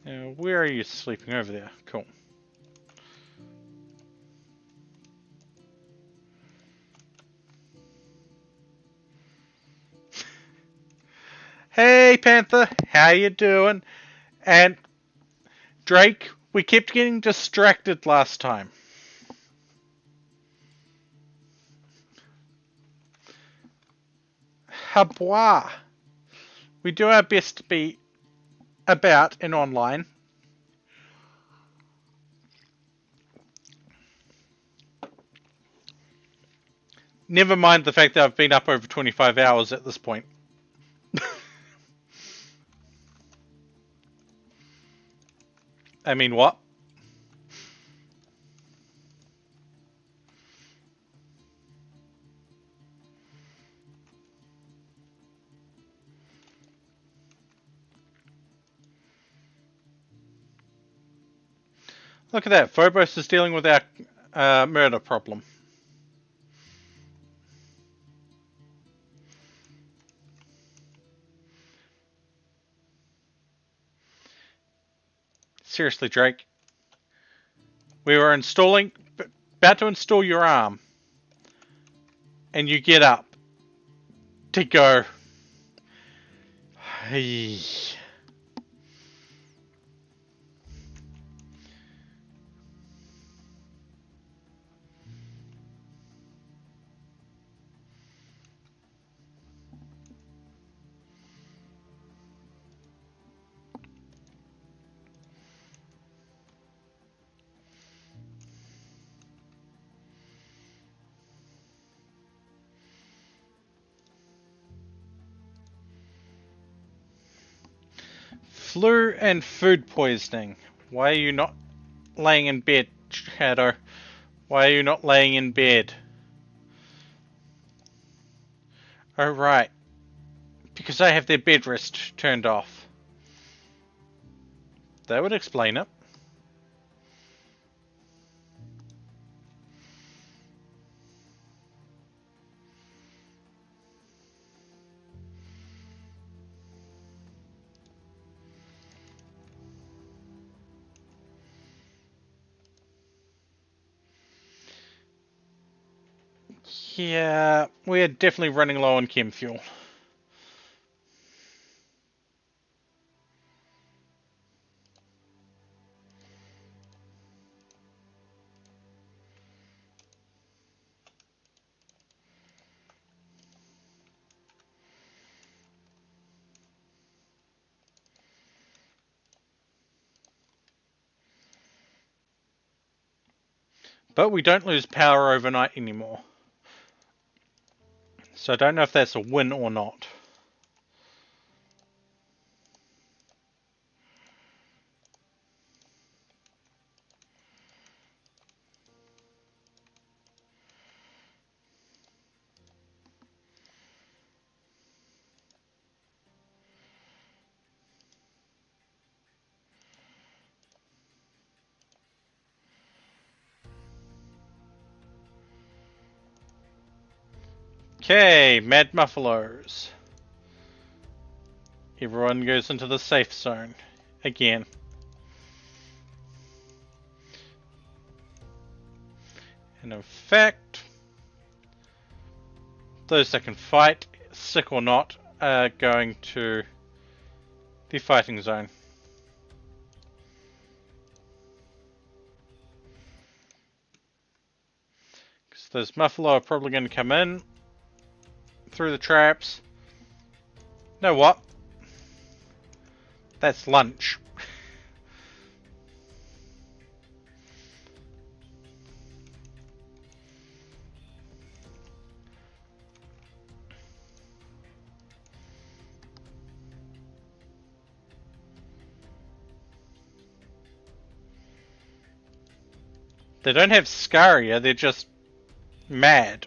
Now, where are you sleeping? Over there. Cool. Hey, Panther. How you doing? And Drake, we kept getting distracted last time. Habois. We do our best to be about and online. Never mind the fact that I've been up over 25 hours at this point. I mean, what? Look at that. Phobos is dealing with our murder problem. Seriously, Drake. We were about to install your arm. And you get up to go. Hey. Flu and food poisoning. Why are you not laying in bed, Shadow? Why are you not laying in bed? Oh, right. Because I have their bed rest turned off. That would explain it. Yeah, we're definitely running low on chem fuel. But we don't lose power overnight anymore. So I don't know if that's a win or not. Okay, Mad Muffalos. Everyone goes into the safe zone. Again. And in fact, those that can fight, sick or not, are going to the fighting zone. Because those Muffalo are probably going to come in through the traps. Know what? That's lunch. They don't have Scaria, they're just mad.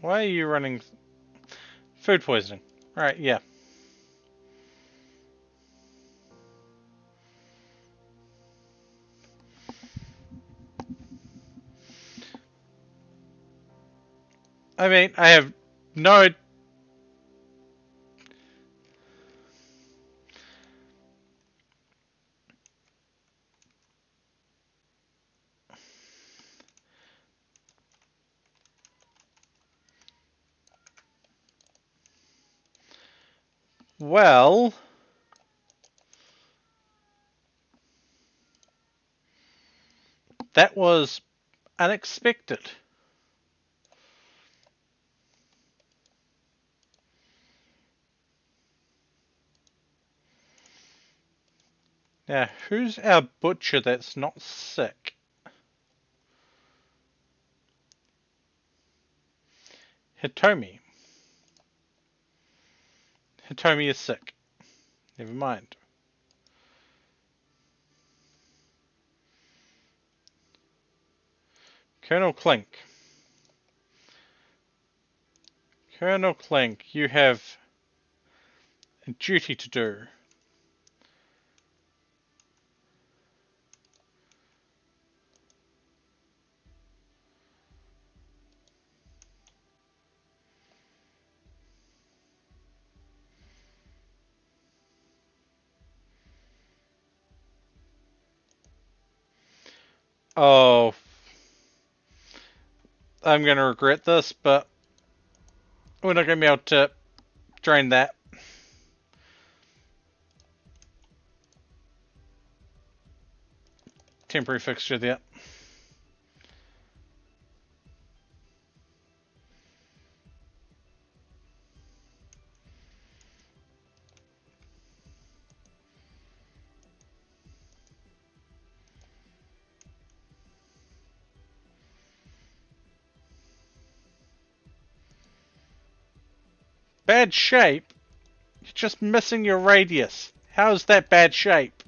Why are you running? Food poisoning. Right, yeah. I mean, I have no... Well... That was unexpected. Now, who's our butcher that's not sick? Hitomi. Hitomi is sick. Never mind. Colonel Clink. Colonel Clink, you have a duty to do. Oh, I'm going to regret this, but we're not going to be able to drain that. Temporary fixture there. Bad shape? You're just missing your radius. How is that bad shape?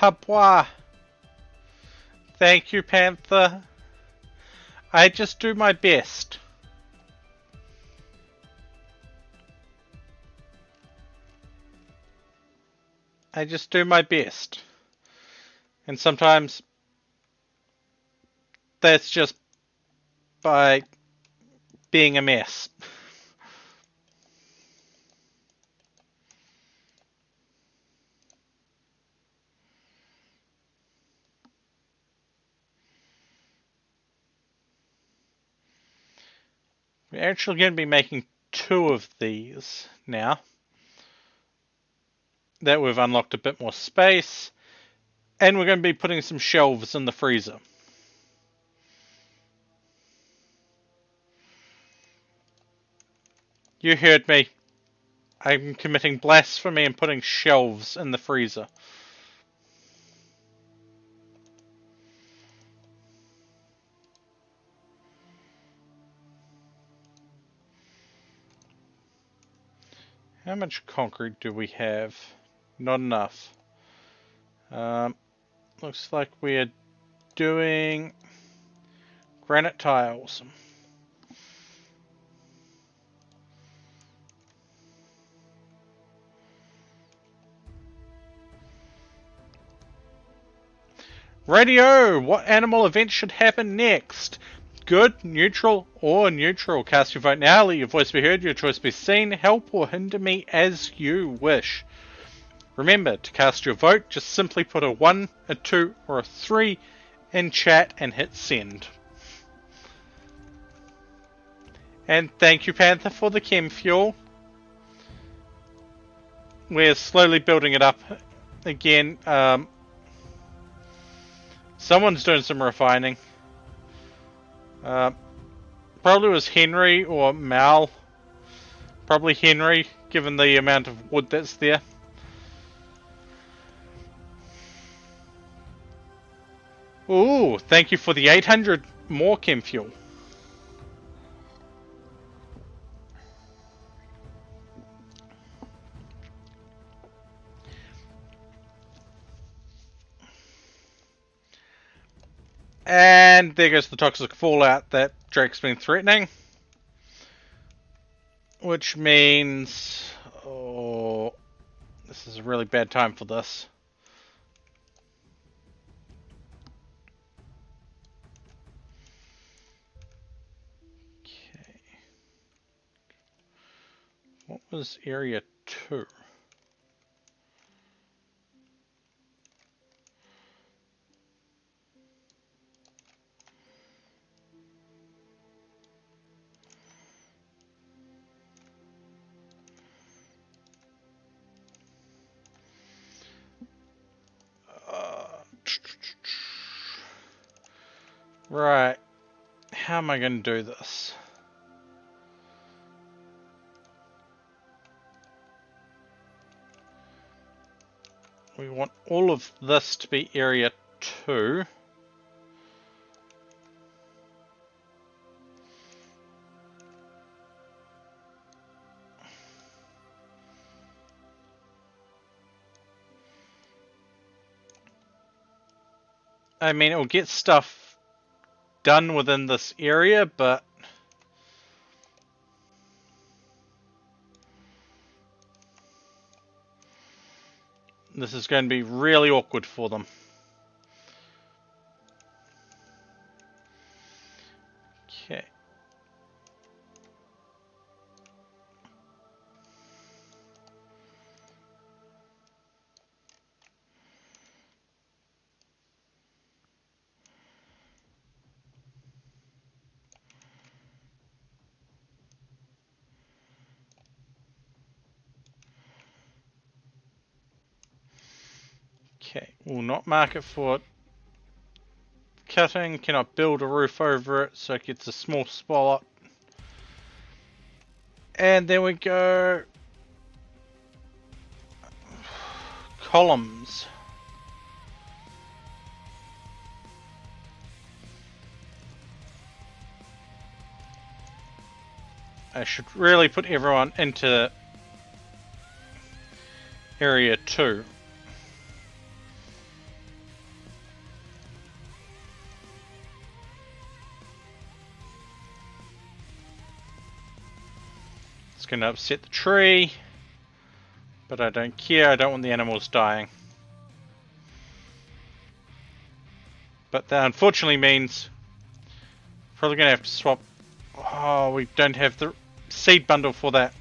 Habwa. Thank you, Panther. I just do my best. I just do my best. And sometimes that's just by being a mess. We're actually going to be making 2 of these now that we've unlocked a bit more space, and we're going to be putting some shelves in the freezer. You heard me. I'm committing blasphemy and putting shelves in the freezer. How much concrete do we have? Not enough. Looks like we're doing granite tiles. Radio! What animal event should happen next? Good, neutral, or neutral? Cast your vote now, let your voice be heard, your choice be seen. Help or hinder me as you wish. Remember, to cast your vote, just simply put a 1, a 2, or a 3 in chat and hit send. And thank you, Panther, for the chem fuel. We're slowly building it up again. Someone's doing some refining. Probably was Henry or Mal. Probably Henry, given the amount of wood that's there. Ooh, thank you for the 800 more chem fuel. And there goes the toxic fallout that Drake's been threatening. Which means... oh, this is a really bad time for this. Okay. What was area 2? Right. How am I going to do this? We want all of this to be area 2. I mean, it'll get stuff done within this area, but this is going to be really awkward for them. Okay. Okay, we'll not mark it for cutting, cannot build a roof over it, so it gets a small spot. And then we go columns. I should really put everyone into area 2. It's going to upset the tree, but I don't care. I don't want the animals dying. But that unfortunately means probably going to have to swap. Oh, we don't have the seed bundle for that.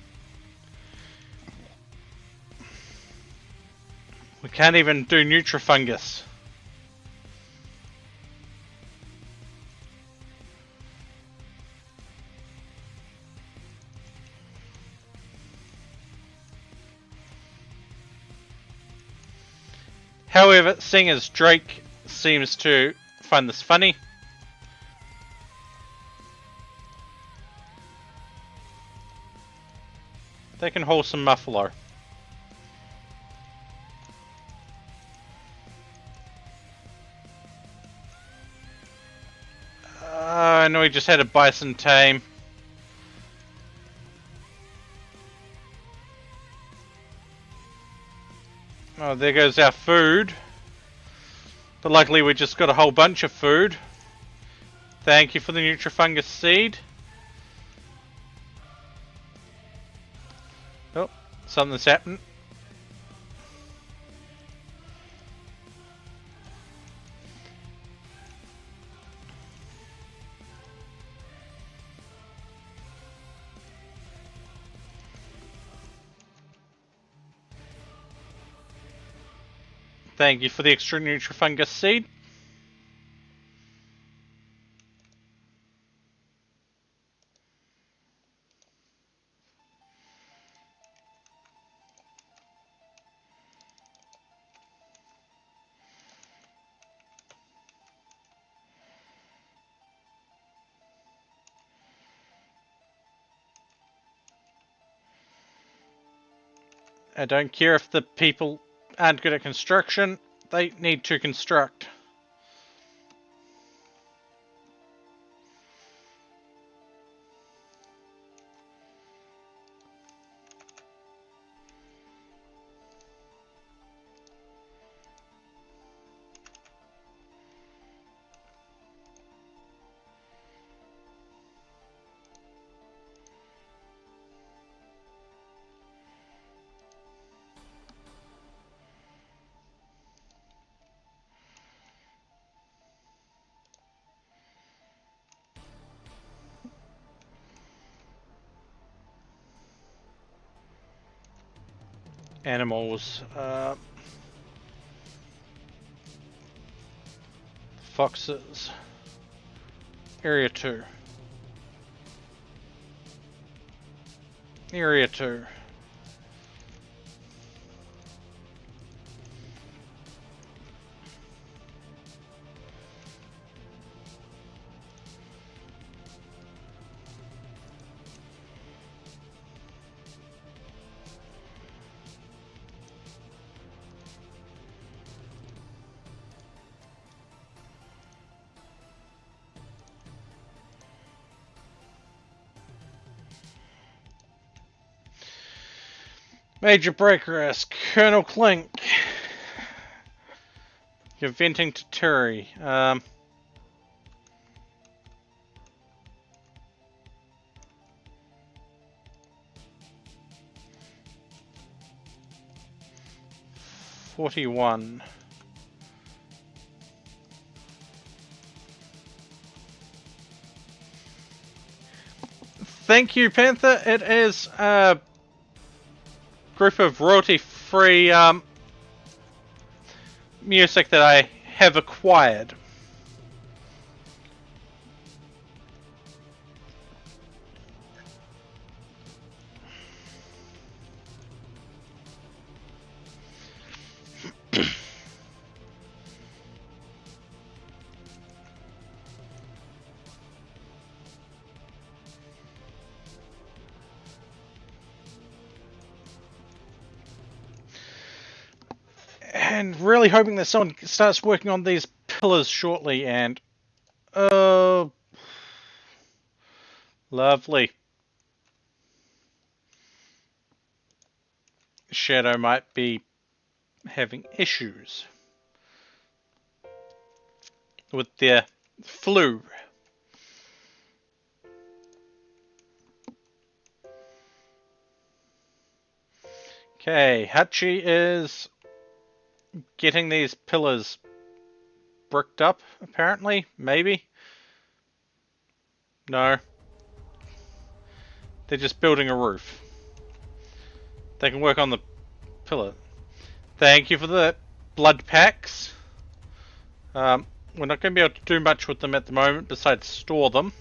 We can't even do Nutrifungus. However, seeing as Drake seems to find this funny, they can haul some muffalo. I know we just had a bison tame. Oh, there goes our food. But luckily we just got a whole bunch of food. Thank you for the Nutrifungus seed. Oh, something's happened. Thank you for the extra Nutrifungus seed. I don't care if the people aren't good at construction, they need to construct. Animals, foxes, area 2, area 2. Major break risk, Colonel Clink. You're venting to Terry. 41. Thank you, Panther. It is a group of royalty-free music that I have acquired. And really hoping that someone starts working on these pillars shortly. And oh, lovely. Shadow might be having issues with their flu. Okay, Hachi is getting these pillars bricked up, apparently. Maybe. No. They're just building a roof. They can work on the pillar. Thank you for the blood packs. We're not going to be able to do much with them at the moment besides store them.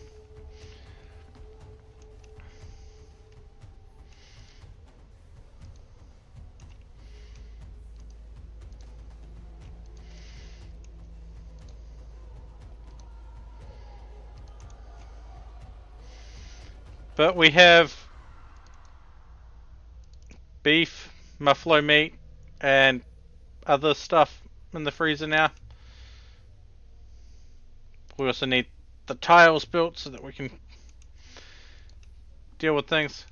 But we have beef, buffalo meat, and other stuff in the freezer now. We also need the tiles built so that we can deal with things.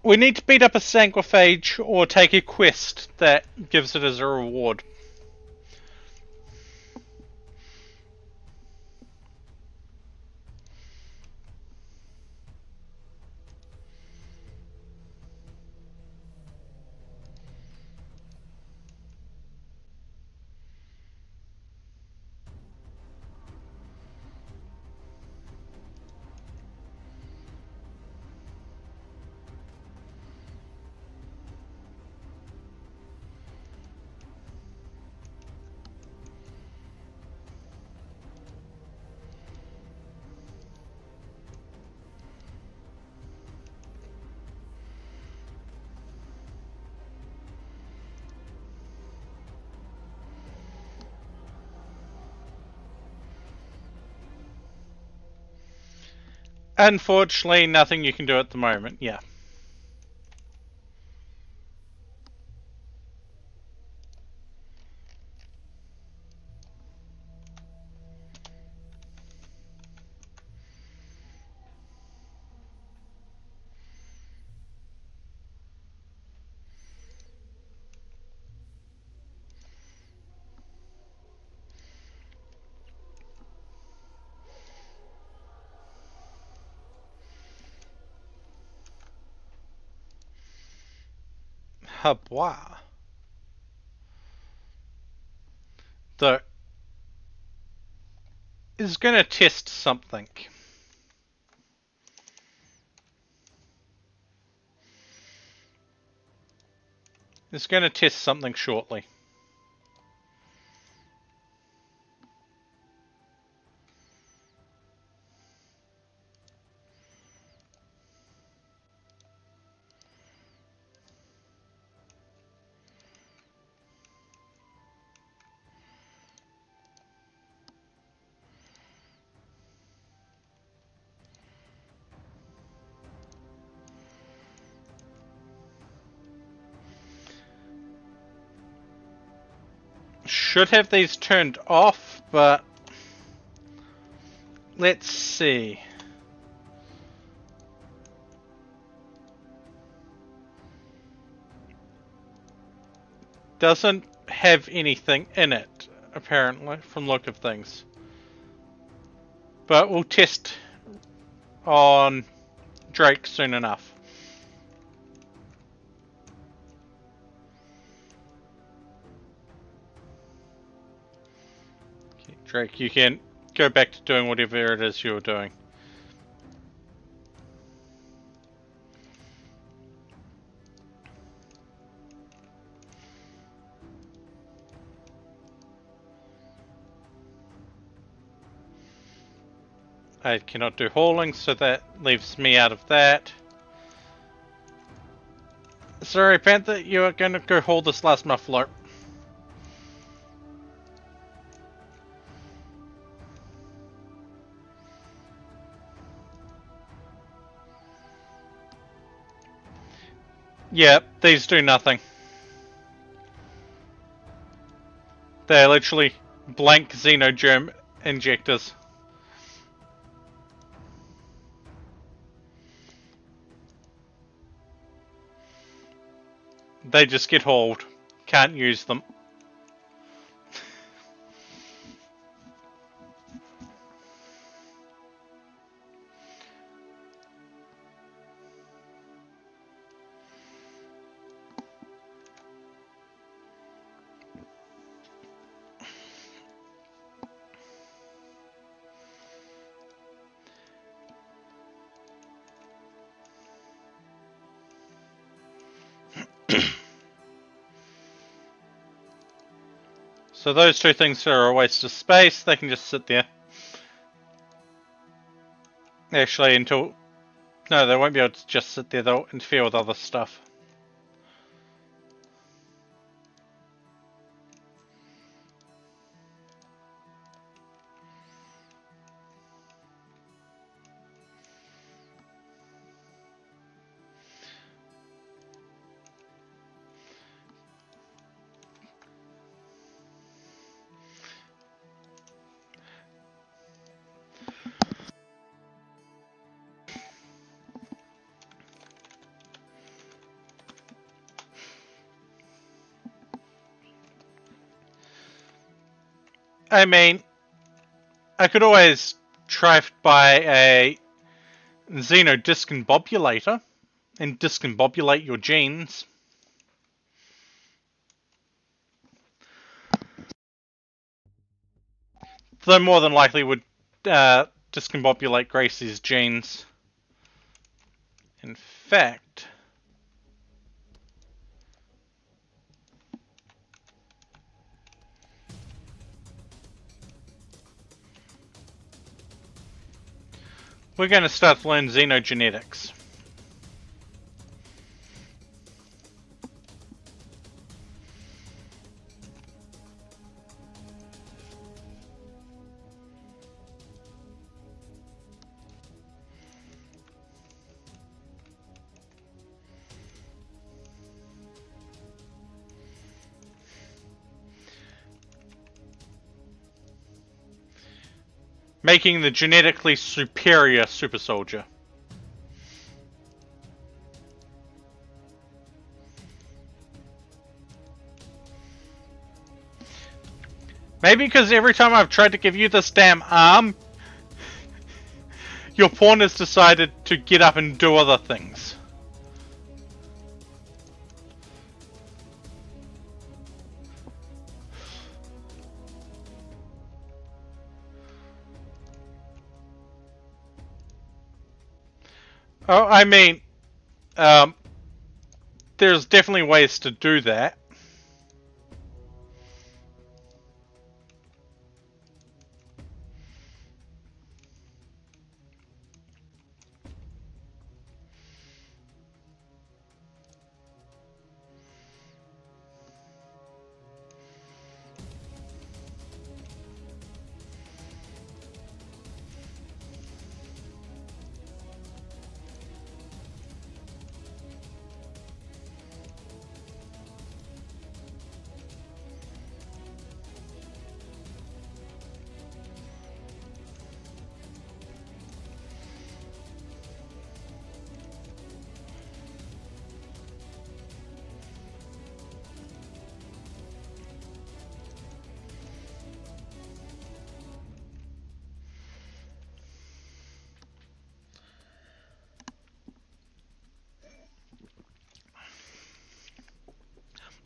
We need to beat up a sanguiphage or take a quest that gives it as a reward. Unfortunately, nothing you can do at the moment, yeah. Habwa. Though, is going to test something. It's going to test something shortly. Should have these turned off, but let's see. Doesn't have anything in it, apparently, from the look of things. But we'll test on Drake soon enough. Drake, you can go back to doing whatever it is you're doing. I cannot do hauling, so that leaves me out of that. Sorry, Panther, you are going to go haul this last muffler. Yeah, these do nothing. They're literally blank xenogerm injectors. They just get hauled. Can't use them. So those two things are a waste of space. They can just sit there. Actually, until... No, they won't be able to just sit there. They'll interfere with other stuff. I mean, I could always try to buy a xenodiscombobulator and discombobulate your genes. Though more than likely would discombobulate Gracie's genes. In fact... we're going to start to learn xenogenetics. Making the genetically superior super soldier. Maybe because every time I've tried to give you this damn arm, your pawn has decided to get up and do other things. Oh, I mean, there's definitely ways to do that.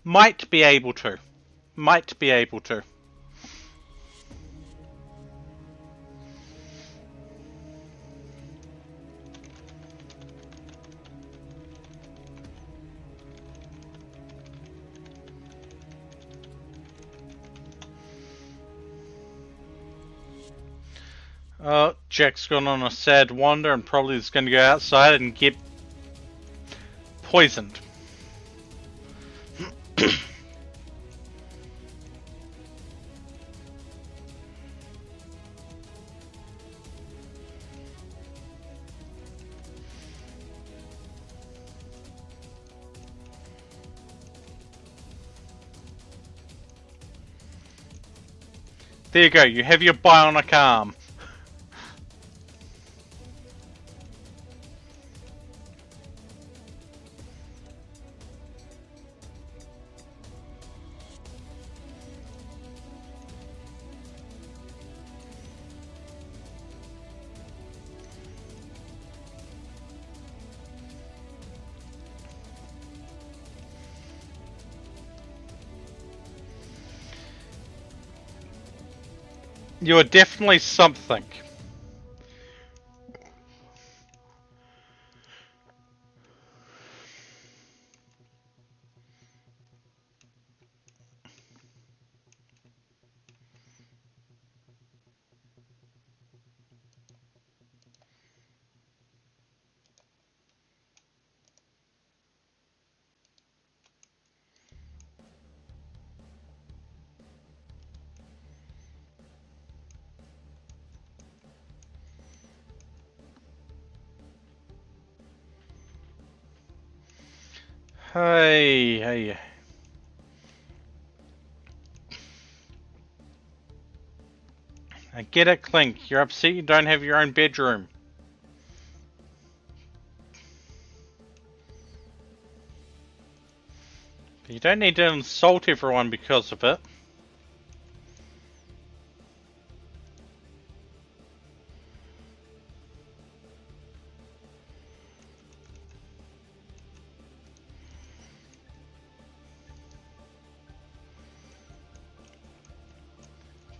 Might be able to. Might be able to. Jack's gone on a sad wander and probably is going to go outside and get poisoned. There you go, you have your bionic arm. You are definitely something. Hey. I get it, Clink. You're upset you don't have your own bedroom. But you don't need to insult everyone because of it.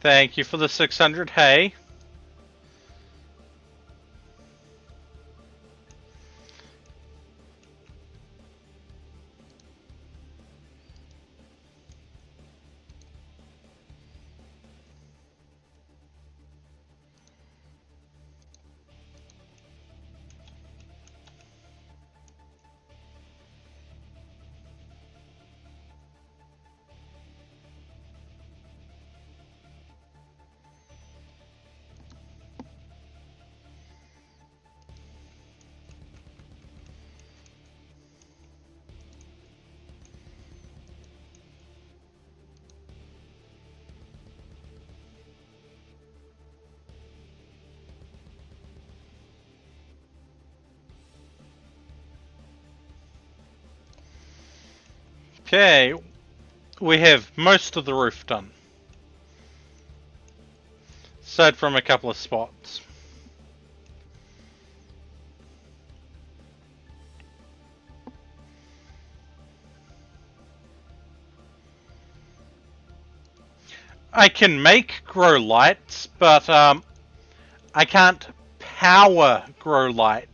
Thank you for the 600 hay. Okay, we have most of the roof done. Aside from a couple of spots. I can make grow lights, but I can't power grow lights.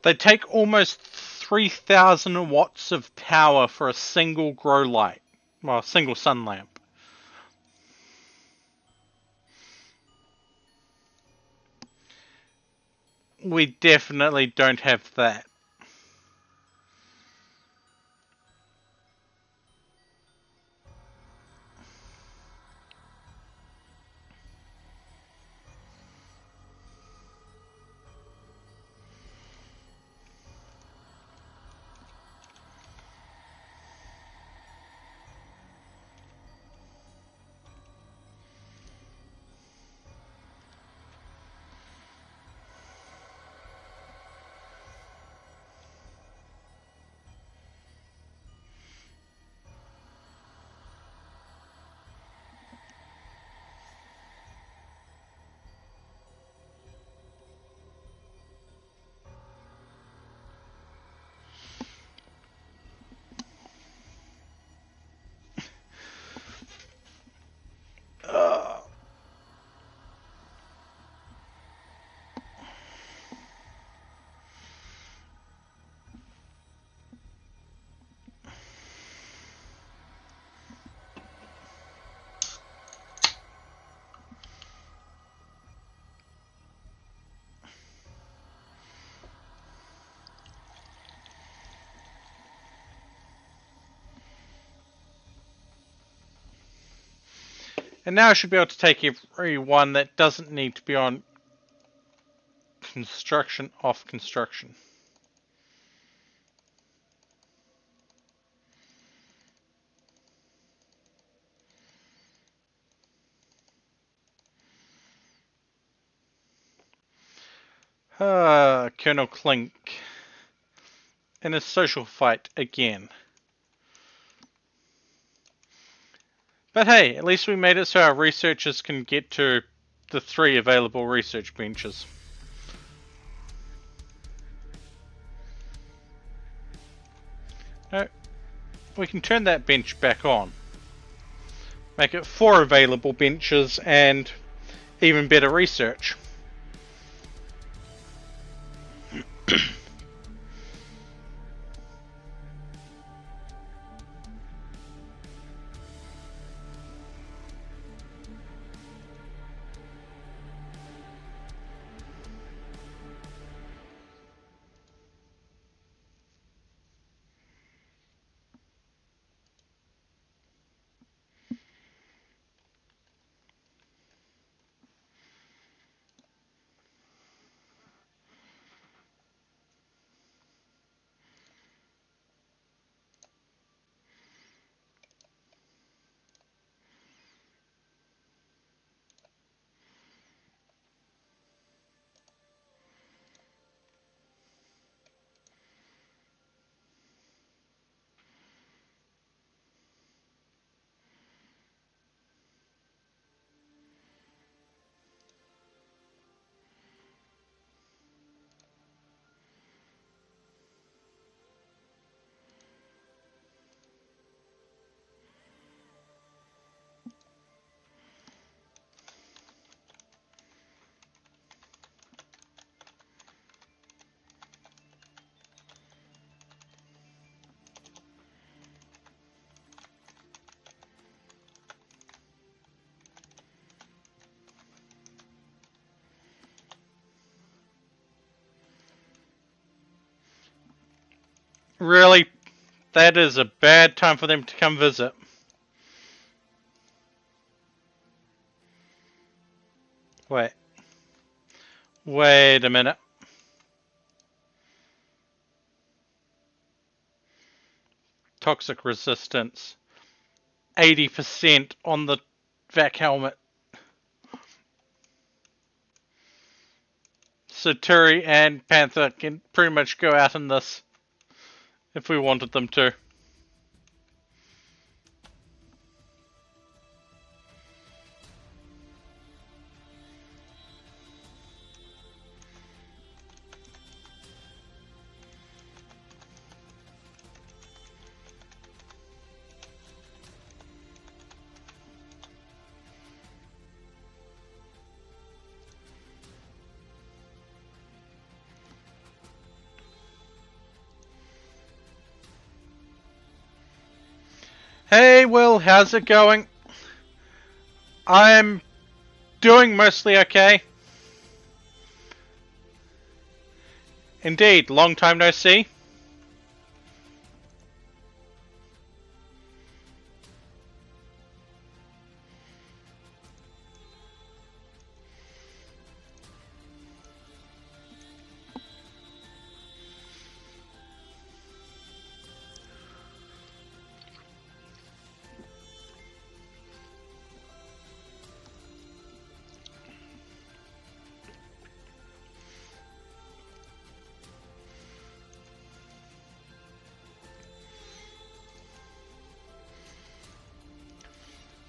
They take almost 3,000 watts of power for a single grow light. Well, a single sun lamp. We definitely don't have that. And now I should be able to take every one that doesn't need to be on construction off construction. Colonel Clink in a social fight again. But hey, at least we made it so our researchers can get to the 3 available research benches. No, we can turn that bench back on. Make it 4 available benches and even better research. Really, that is a bad time for them to come visit. Wait a minute. Toxic resistance, 80% on the vac helmet. So Turi and Panther can pretty much go out in this if we wanted them to. Hey Will, how's it going? I'm doing mostly okay. Indeed, long time no see.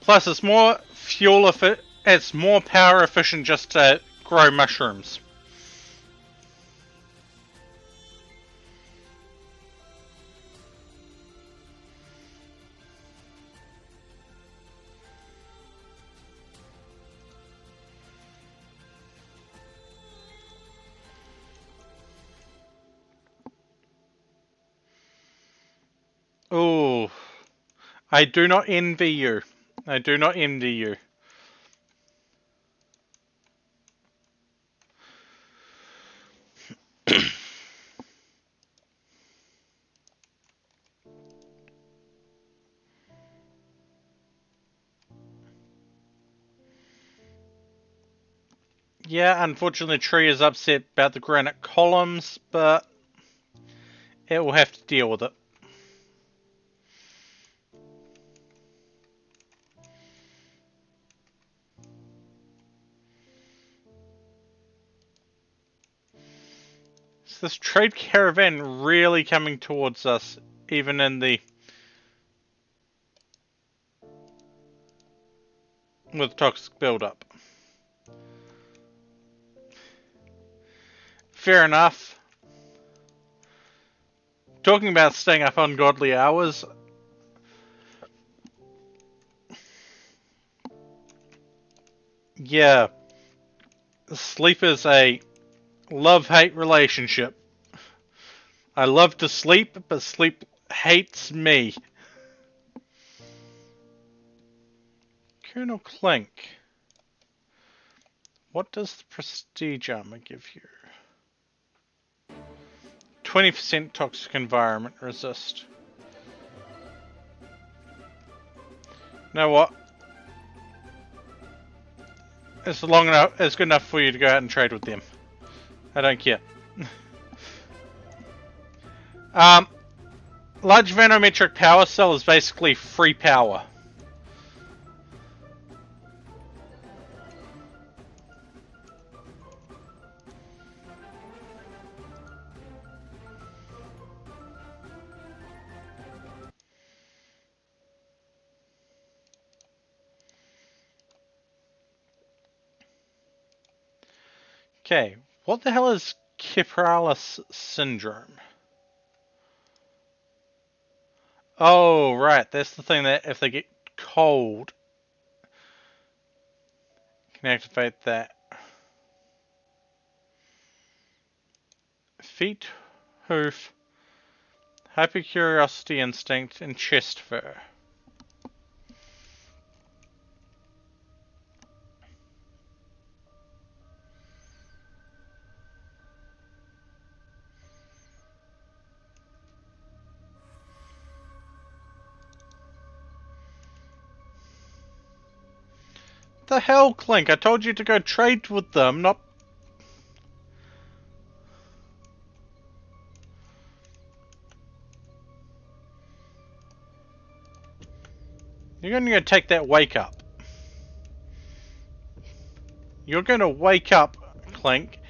Plus, it's more it's more power efficient just to grow mushrooms. Ooh, I do not envy you. I do not envy you. Yeah, unfortunately, the tree is upset about the granite columns, but it will have to deal with it. Is this trade caravan really coming towards us, even in the... with toxic buildup? Fair enough. Talking about staying up ungodly hours, yeah, sleep is a love-hate relationship. I love to sleep, but sleep hates me. Colonel Clink. What does the prestige armor give you? 20% toxic environment resist. You know what? It's long enough. It's good enough for you to go out and trade with them. I don't care. um, large vanometric power cell is basically free power. Okay, what the hell is Kypralis syndrome? Oh, right, that's the thing that if they get cold, can activate that. Feet, hoof, hypercuriosity instinct, and chest fur. The hell, Clink? I told you to go trade with them, not... You're going to go take that wake up. You're going to wake up, Clink.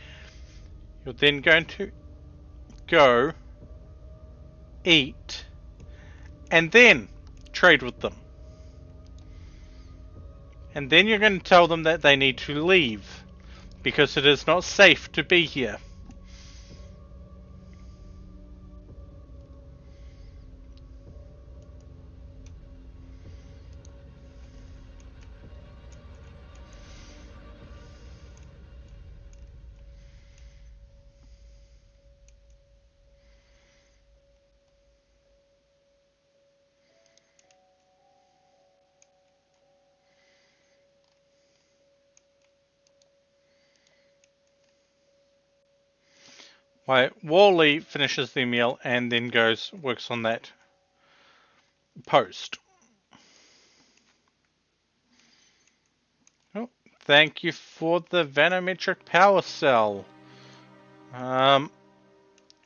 You're then going to go, eat, and then trade with them. And then you're going to tell them that they need to leave, because it is not safe to be here. Right, Wally finishes the meal and then works on that post. Oh, thank you for the vanometric power cell.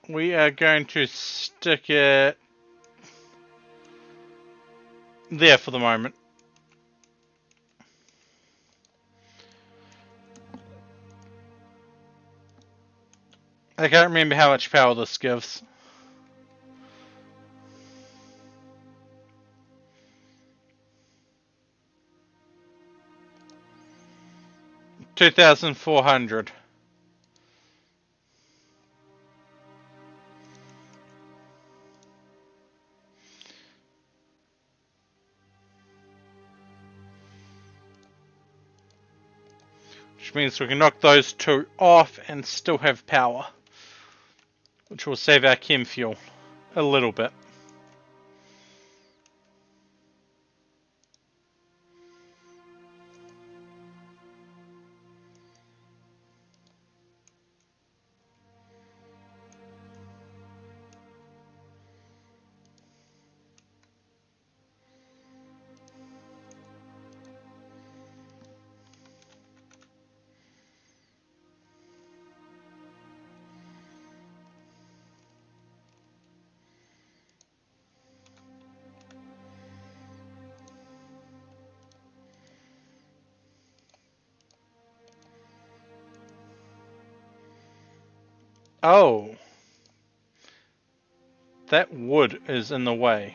We are going to stick it there for the moment. I can't remember how much power this gives. $2,400. Which means we can knock those two off and still have power. Which will save our chem fuel a little bit. Oh, that wood is in the way.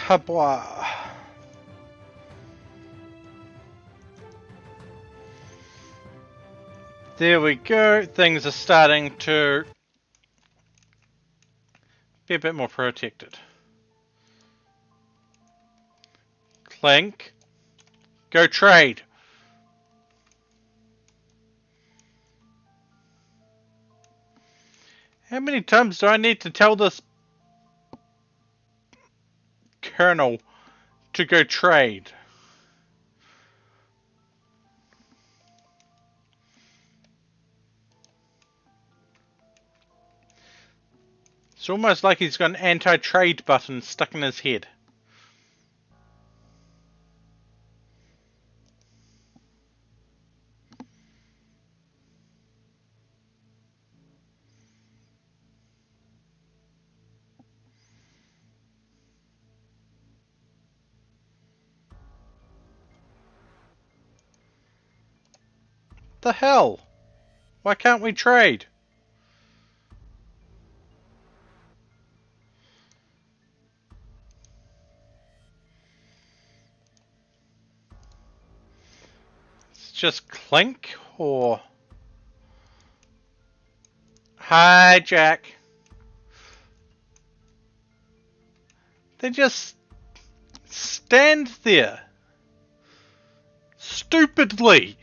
Habwa. There we go. Things are starting to be a bit more protected. Clink. Go trade. How many times do I need to tell this colonel to go trade? It's almost like he's got an anti-trade button stuck in his head. The hell? Why can't we trade? It's just clink or hi Jack. They just stand there stupidly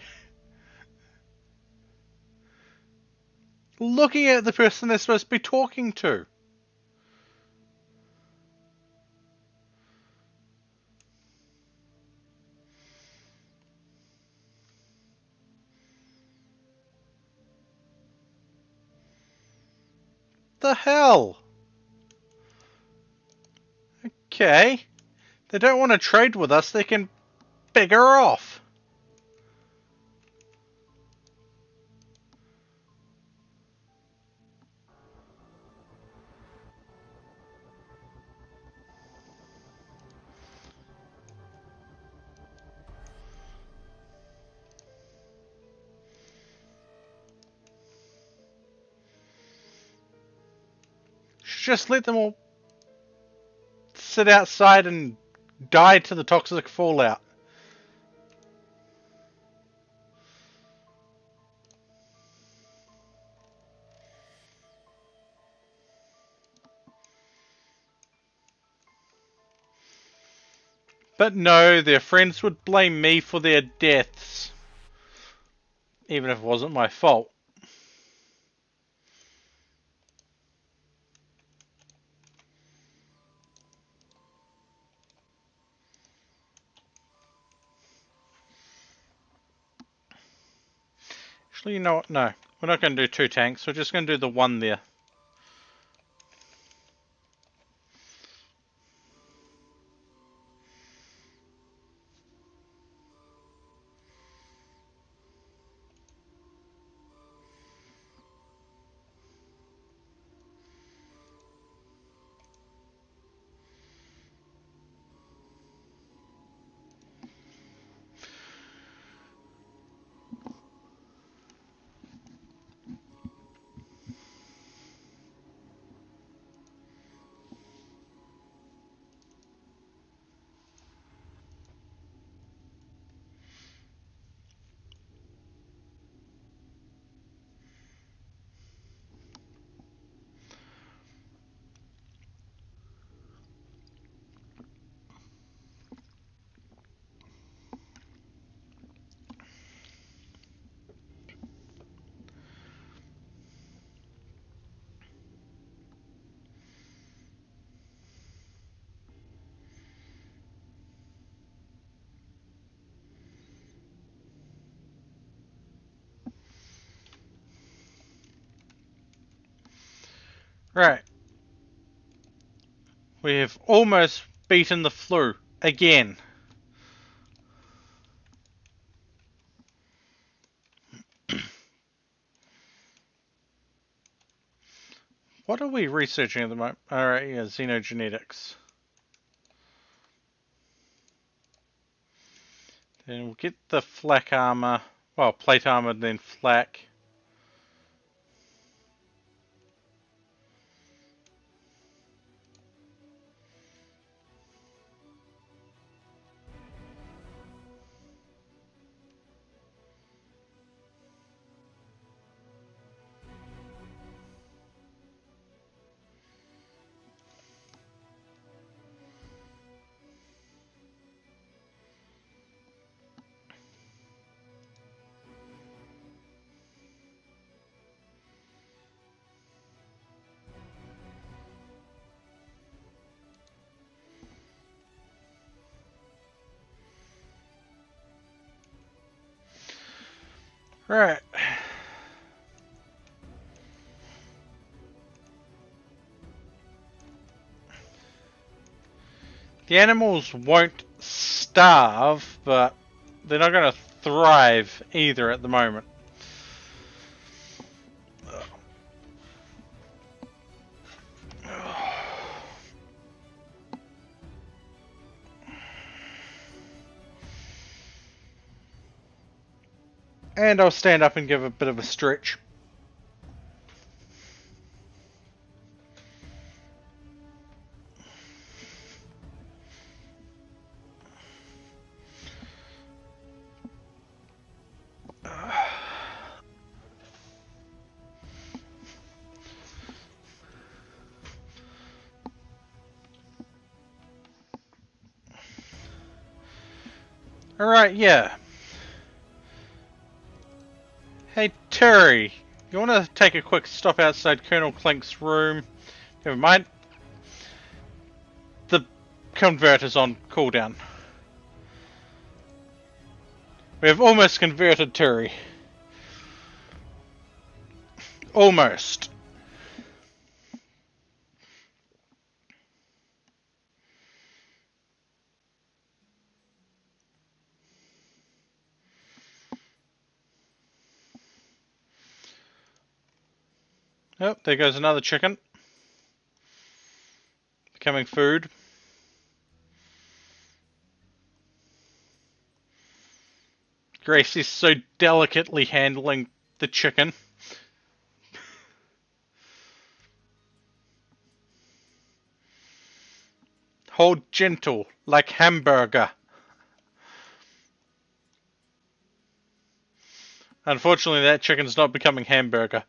looking at the person they're supposed to be talking to. The hell? Okay. They don't want to trade with us, they can bigger off. Just let them all sit outside and die to the toxic fallout. But no, their friends would blame me for their deaths, even if it wasn't my fault. Actually, you know what? No, we're not going to do 2 tanks. We're just going to do the 1 there. Right. We have almost beaten the flu again. What are we researching at the moment? Alright, yeah, xenogenetics. Then we'll get the flak armor. Well, plate armor, then flak. Right. The animals won't starve, but they're not going to thrive either at the moment. And I'll stand up and give a bit of a stretch. Alright, yeah. Hey, Terry. You want to take a quick stop outside Colonel Clink's room? Never mind. The converter's on cooldown. We have almost converted Terry. Almost. Oh, there goes another chicken. Becoming food. Gracie's so delicately handling the chicken. Hold gentle, like hamburger. Unfortunately, that chicken's not becoming hamburger.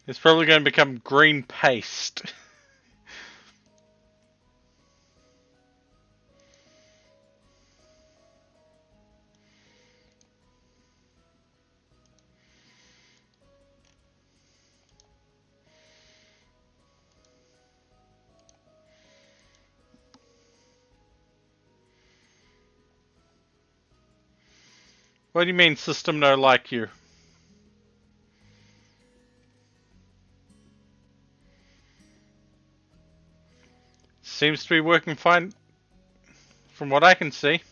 It's probably going to become green paste. What do you mean, system no like you? Seems to be working fine from what I can see.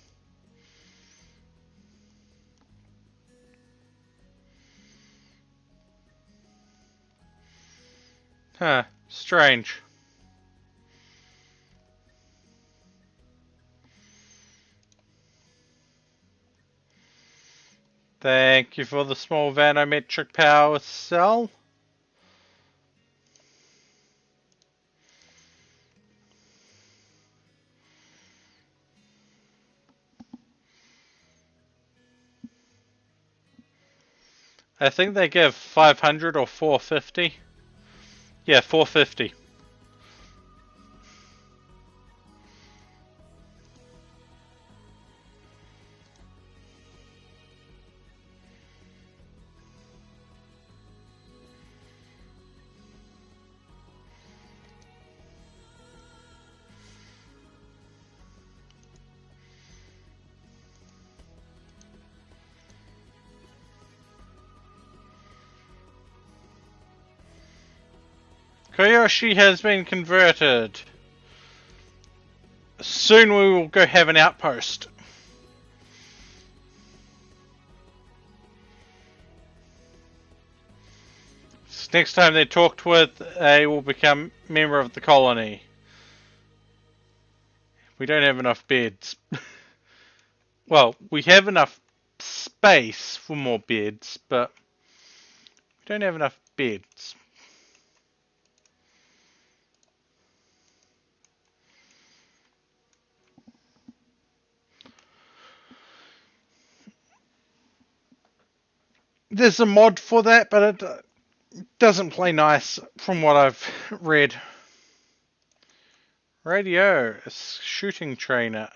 Huh, strange. Thank you for the small vanometric power cell. I think they give 500 or 450. Yeah, 450. Koyoshi has been converted. Soon we will go have an outpost. Next time they're talked with, they will become member of the colony. We don't have enough beds. Well, we have enough space for more beds, but we don't have enough beds. There's a mod for that, but it doesn't play nice from what I've read. Radio, a shooting trainer.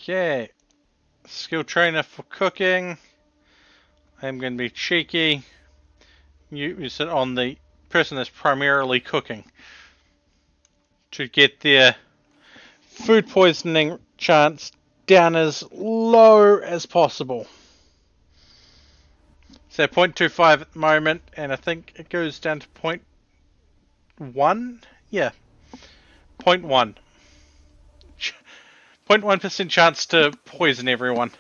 Okay, skill trainer for cooking. I'm going to be cheeky. Use it on the person that's primarily cooking to get their food poisoning chance down as low as possible. So 0.25 at the moment, and I think it goes down to 0.1. Yeah, 0.1. 0.1% chance to poison everyone.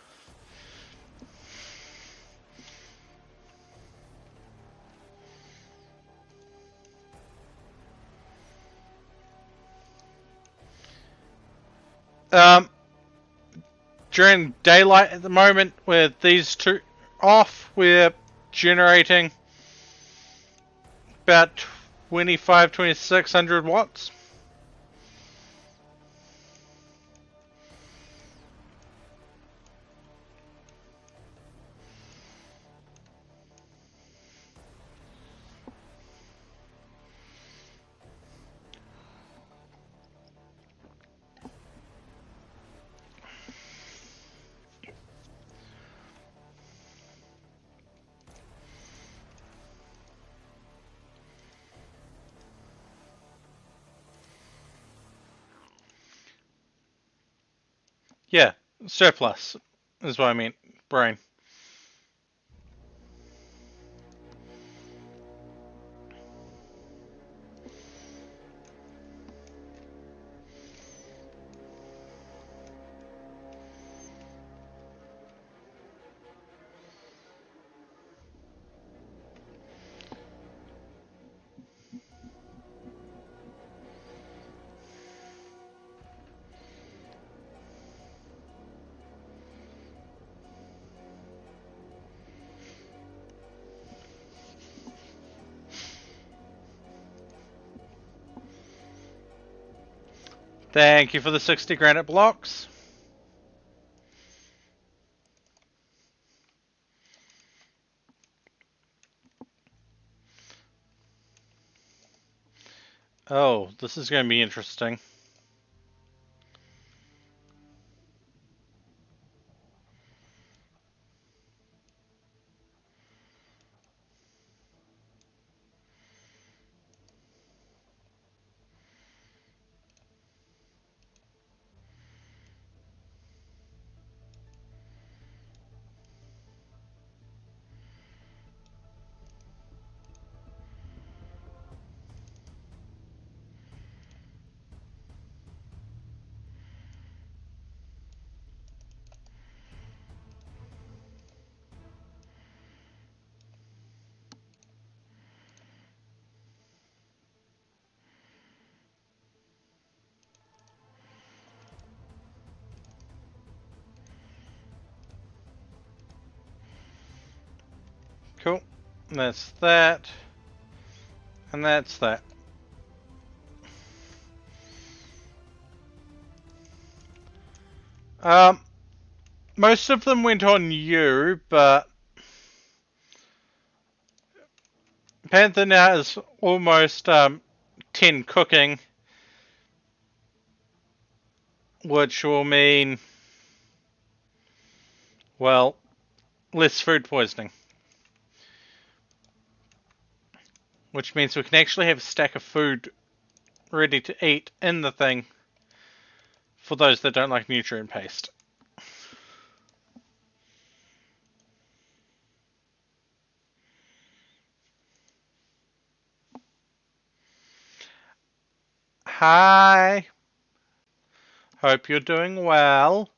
During daylight at the moment, with these two off, we're generating about 2600 watts. Yeah, surplus is what I mean. Brain. Thank you for the 60 granite blocks. Oh, this is going to be interesting. Cool. And that's that. And that's that. Most of them went on you, but Panther now is almost 10 cooking, which will mean, well, less food poisoning. Which means we can actually have a stack of food ready to eat in the thing for those that don't like nutrient paste. Hi. Hope you're doing well.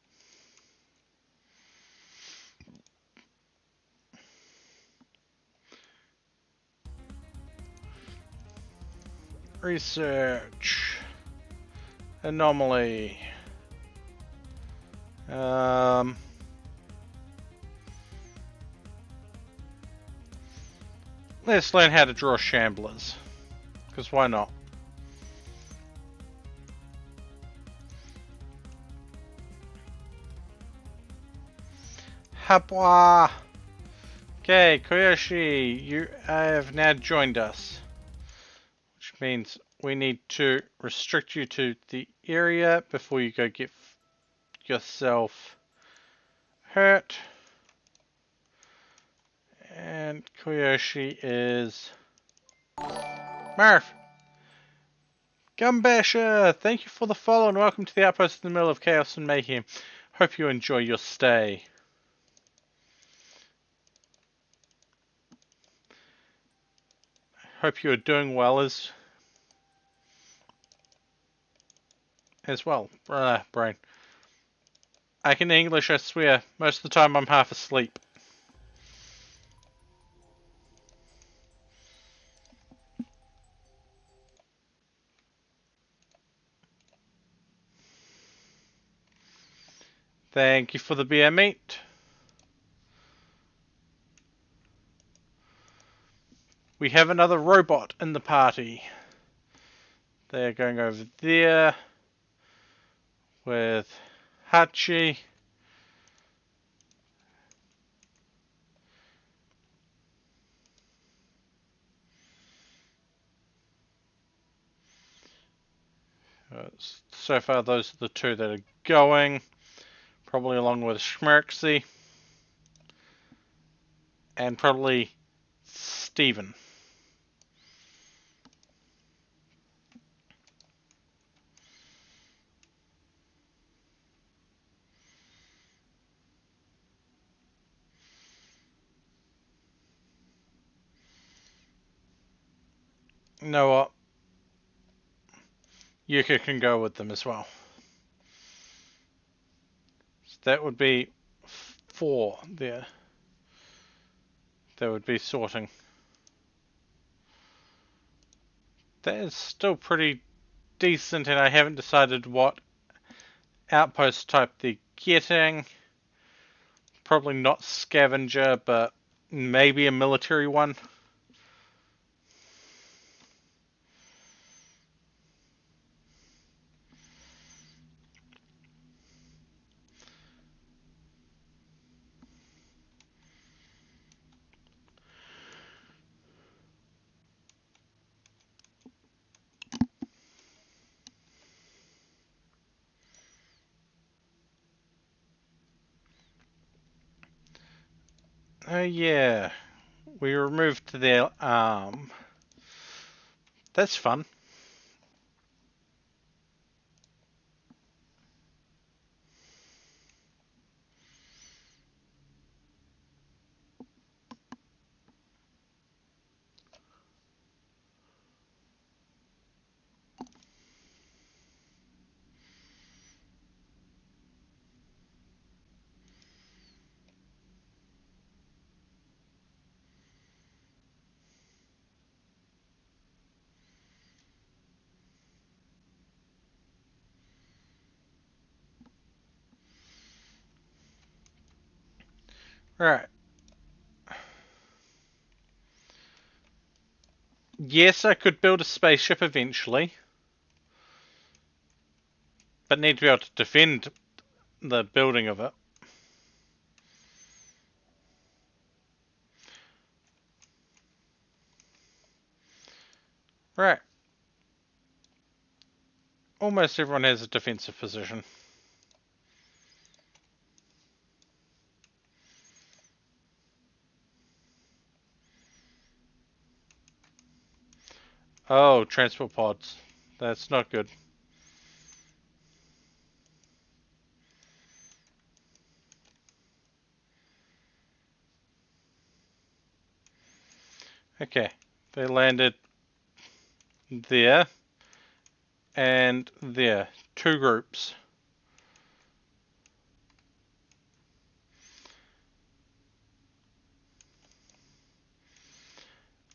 Research. Anomaly. Let's learn how to draw shamblers. Because why not? Hapwa! Okay, Koyoshi, you have now joined us. Which means we need to restrict you to the area before you go get yourself hurt. And Koyoshi is Murph. Gumbasher, thank you for the follow and welcome to the outpost in the middle of chaos and mayhem. Hope you enjoy your stay. Hope you are doing well as well. Brain. I can English, I swear. Most of the time I'm half asleep. Thank you for the beer meat. We have another robot in the party. They're going over there with Hachi. So far those are the two that are going. Probably along with Schmerksy. And probably Steven. You know what? Yuka can go with them as well. So that would be 4 there. That would be sorting. That is still pretty decent, and I haven't decided what outpost type they're getting. Probably not scavenger, but maybe a military one. Oh yeah, we removed their arm. That's fun. Right. Yes, I could build a spaceship eventually, but need to be able to defend the building of it. Right. Almost everyone has a defensive position. Oh, transport pods. That's not good. Okay, they landed there and there. Two groups.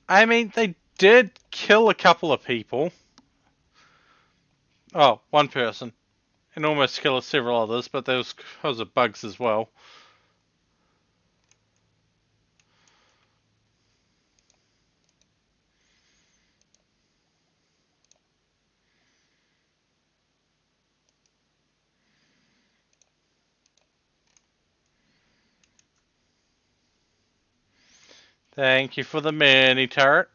I mean, they did kill a couple of people. Oh, one person. And almost kill several others, but that was because of bugs as well. Thank you for the mini turret.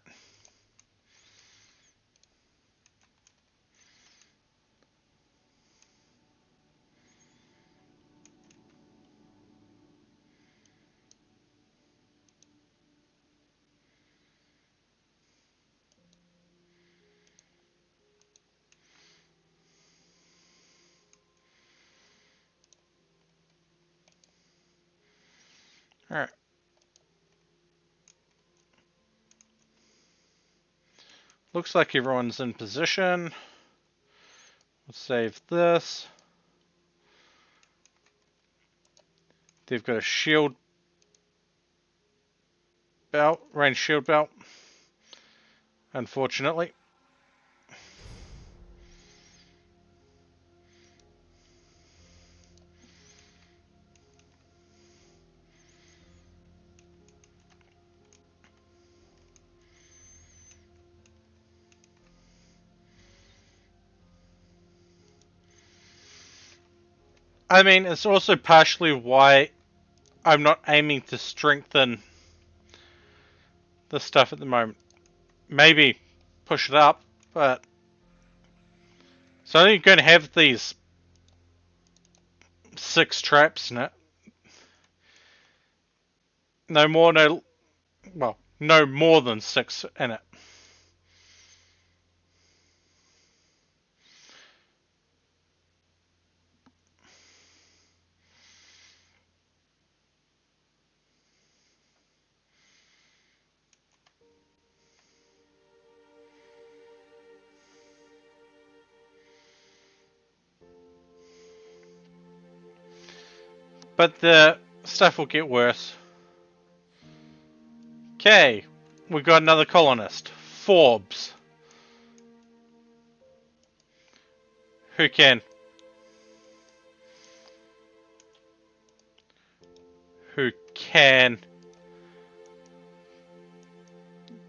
Alright. Looks like everyone's in position. We'll save this. They've got a shield belt, range shield belt. Unfortunately. I mean, it's also partially why I'm not aiming to strengthen the stuff at the moment. Maybe push it up, but it's only going to have these 6 traps in it. No more, no more than 6 in it. But the stuff will get worse. Okay, we got another colonist, Forbes, who can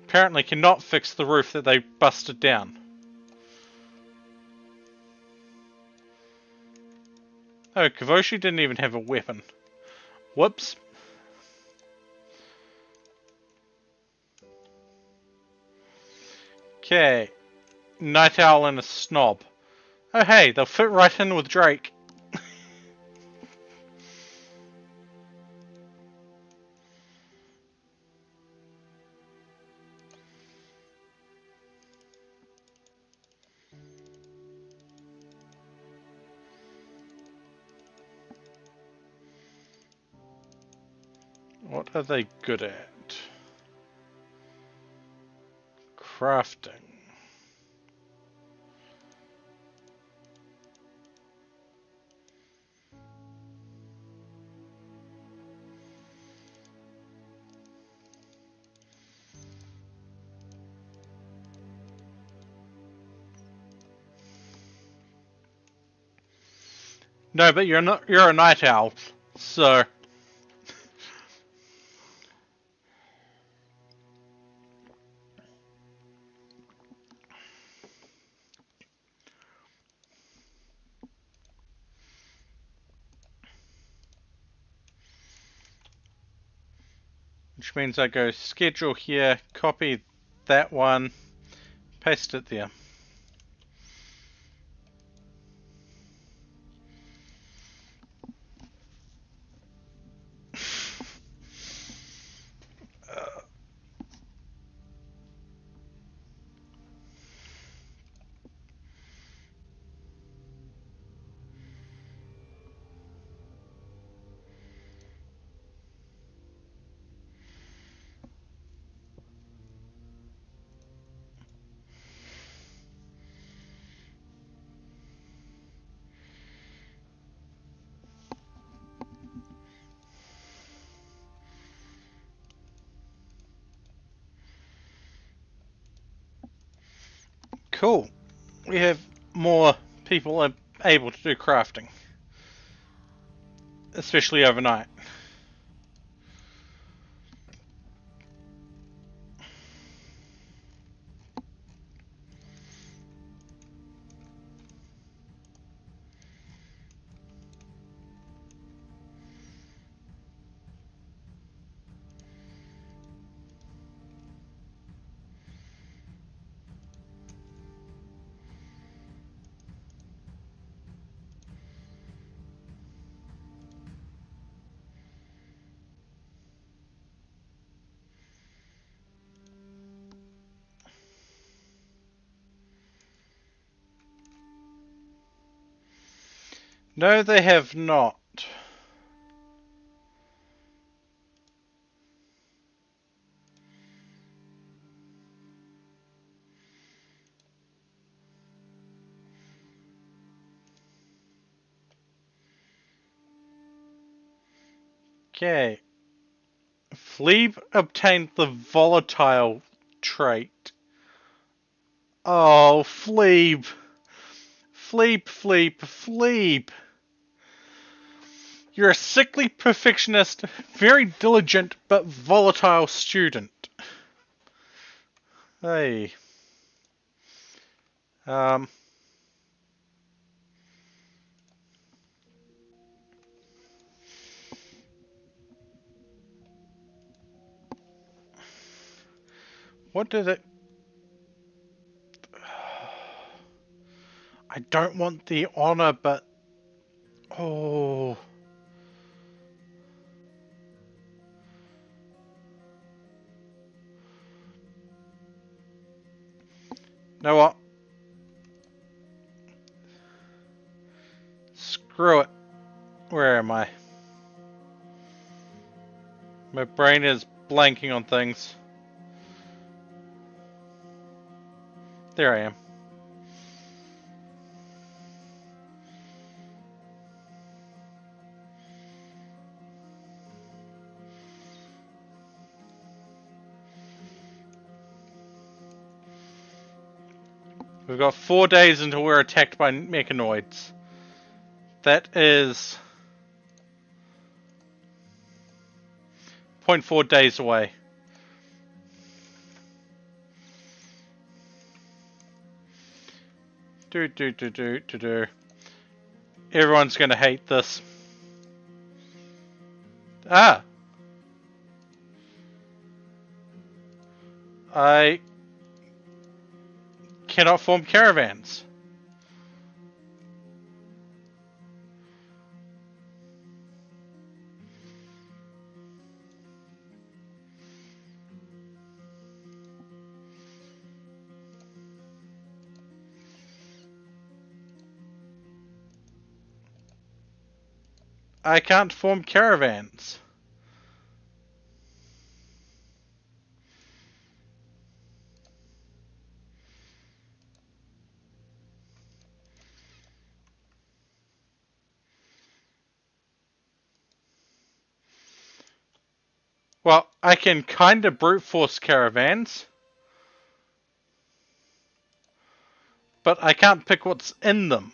apparently cannot fix the roof that they busted down. Oh, Kavoshi didn't even have a weapon. Whoops. Okay, Night Owl and a Snob. Oh hey, they'll fit right in with Drake. What are they good at? Crafting. No, but you're not. You're a night owl, so. which means I go schedule here, copy that one, paste it there. Cool. We have more people able to do crafting, especially overnight. No, they have not. Okay. Fleeb obtained the volatile trait. Oh, Fleeb. Fleeb, Fleeb, Fleeb. You're a sickly perfectionist, very diligent but volatile student. Hey. What did it... I don't want the honor, but... Oh... Know what? Screw it. Where am I? My brain is blanking on things. There I am. We've got 4 days until we're attacked by mechanoids. That is 0.4 days away. Do. Everyone's gonna hate this. Ah! I cannot form caravans. I can't form caravans. Well, I can kind of brute force caravans, but I can't pick what's in them.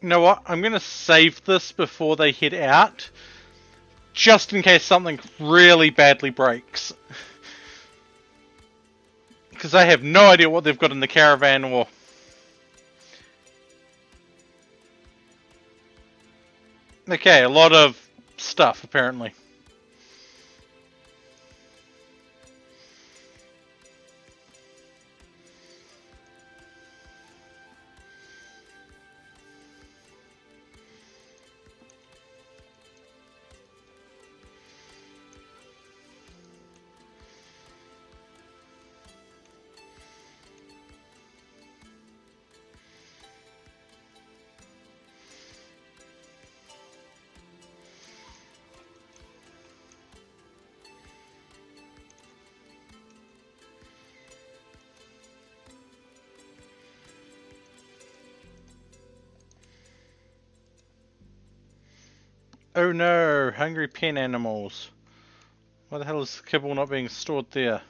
You know what? I'm going to save this before they head out. Just in case something really badly breaks. Because I have no idea what they've got in the caravan or... Okay, a lot of stuff apparently. Oh no, hungry pen animals. Why the hell is the kibble not being stored there?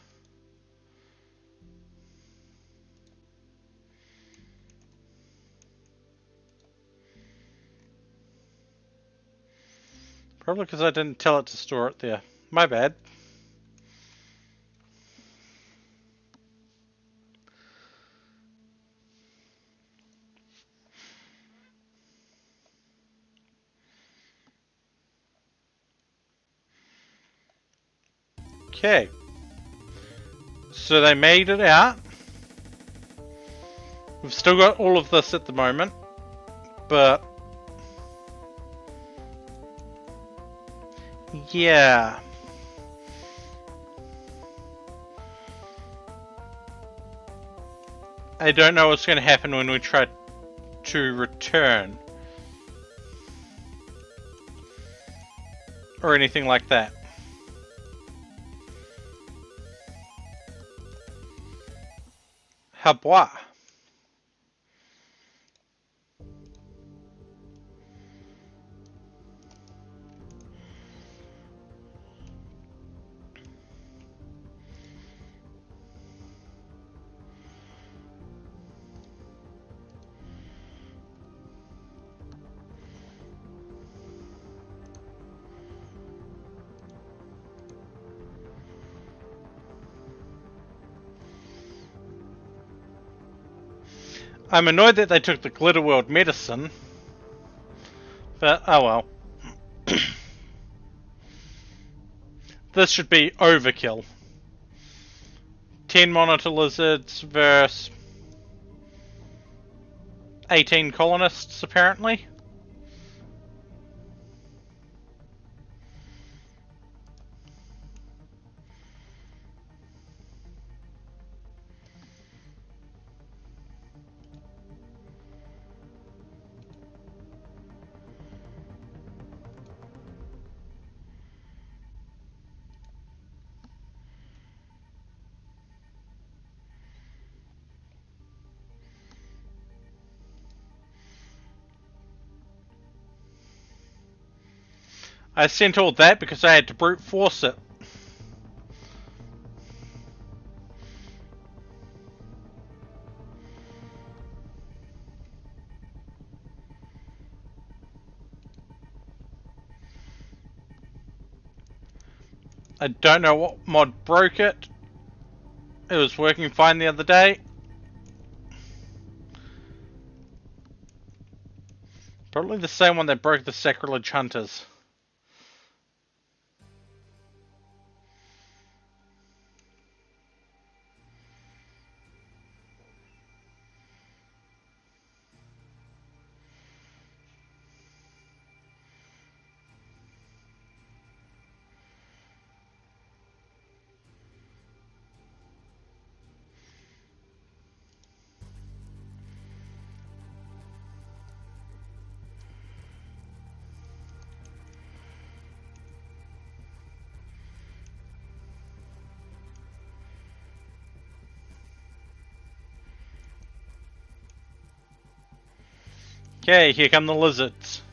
Probably because I didn't tell it to store it there. My bad. Okay. So they made it out. We've still got all of this at the moment. But... yeah. I don't know what's going to happen when we try to return. Or anything like that. Habois. I'm annoyed that they took the Glitter World medicine. But, oh well. This should be overkill. 10 monitor lizards versus 18 colonists, apparently. I sent all that because I had to brute force it. I don't know what mod broke it. It was working fine the other day. Probably the same one that broke the Sacrilege Hunters. Okay, here come the lizards.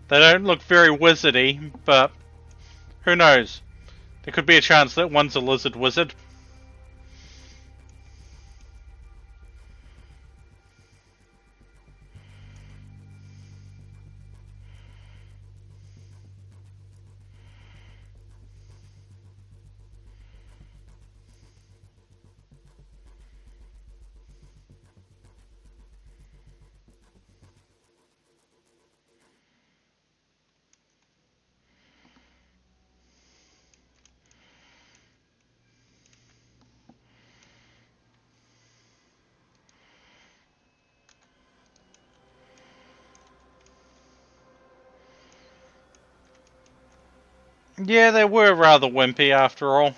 They don't look very wizardy, but who knows? There could be a chance that one's a lizard wizard. Yeah, they were rather wimpy after all.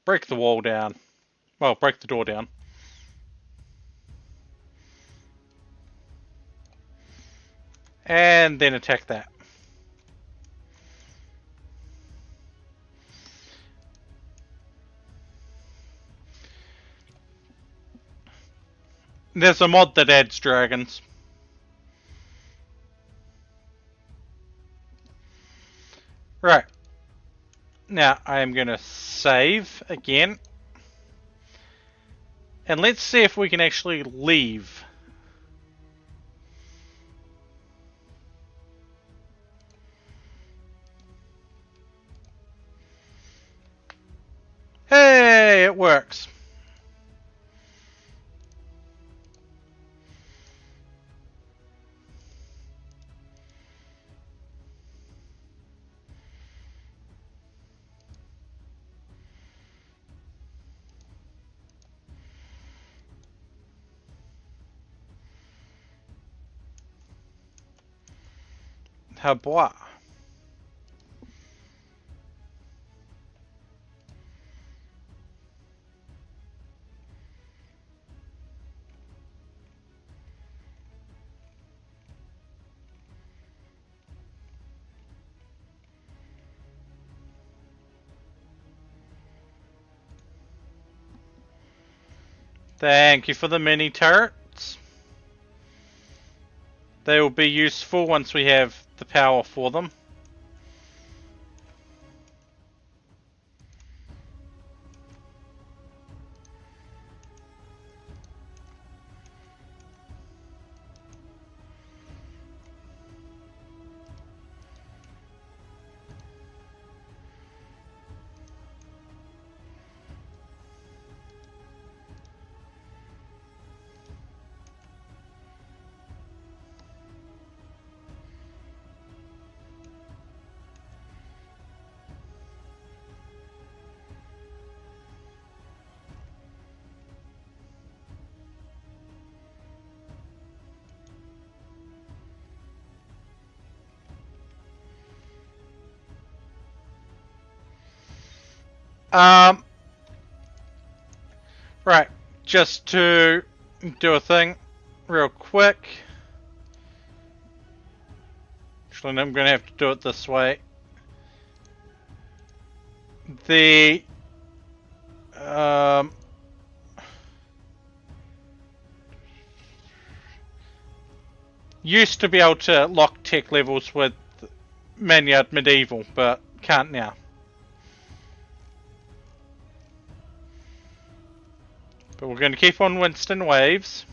Break the wall down. Well, break the door down. And then attack that. There's a mod that adds dragons. Right. Now, I am going to save again. And let's see if we can actually leave. Hey, it works. Habois. Thank you for the mini turrets. They will be useful once we have the power for them. Right, just to do a thing real quick. Actually, I'm going to have to do it this way. The used to be able to lock tech levels with Maynard Medieval, but can't now. But we're going to keep on Winston waves.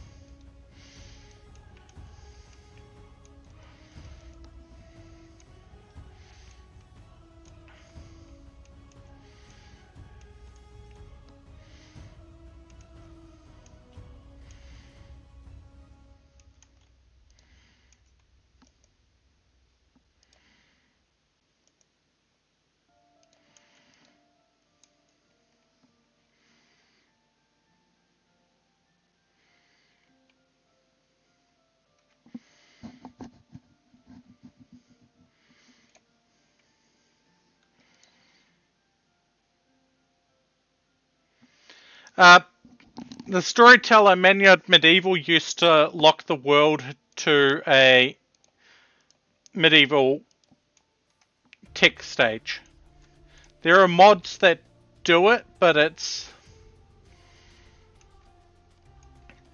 The storyteller Maynard Medieval used to lock the world to a medieval tech stage. There are mods that do it, but it's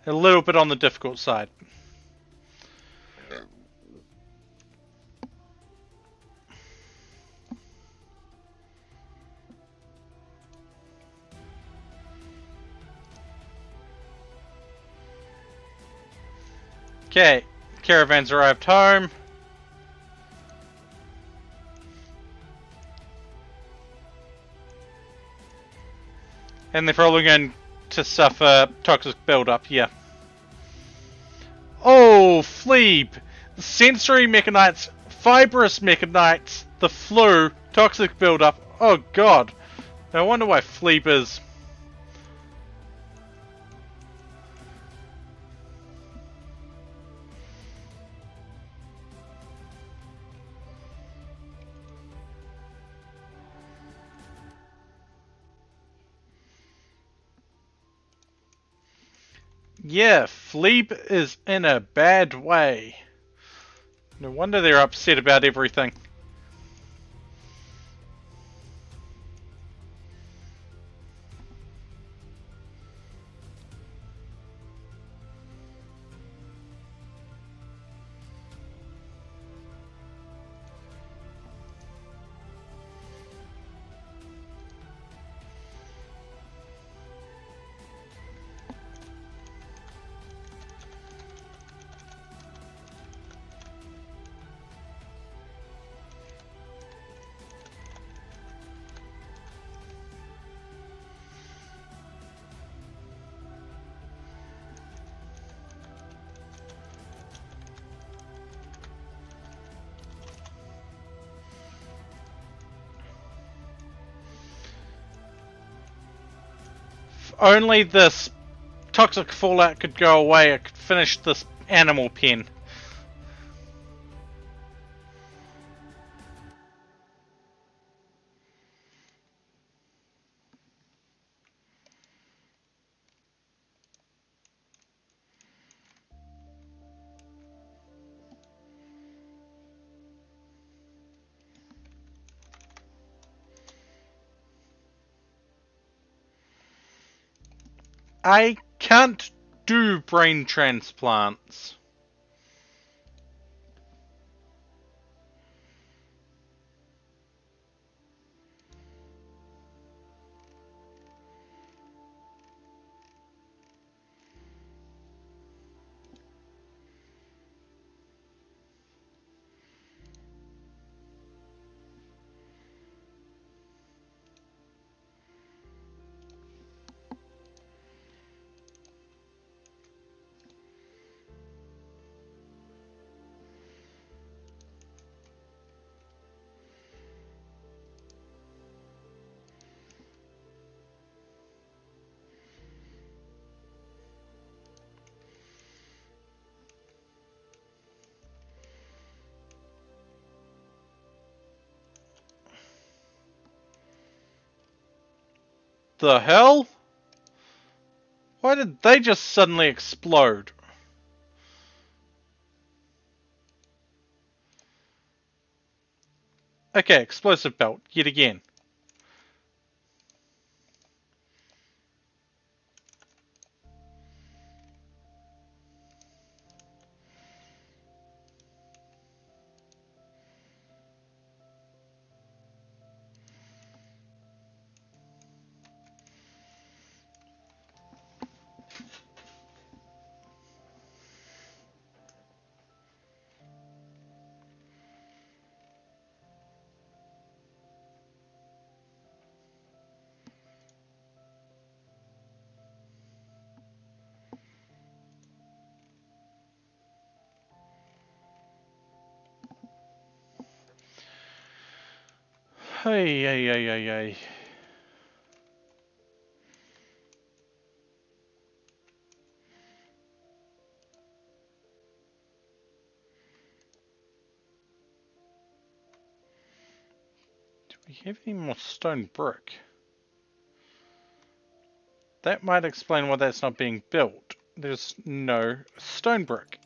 a little bit on the difficult side. Okay, caravans arrived home. And they're probably going to suffer toxic buildup, yeah. Oh, Fleeb! sensory mechanites, fibrous mechanites, the flu, toxic buildup. Oh god. No wonder why Fleep is. Yeah, Fleep is in a bad way. No wonder they're upset about everything. If only this toxic fallout could go away, I could finish this animal pen. I can't do brain transplants. The hell? Why did they just suddenly explode? Okay, explosive belt, yet again. Hey, hey, hey, hey, hey. Do we have any more stone brick? That might explain why that's not being built. There's no stone brick.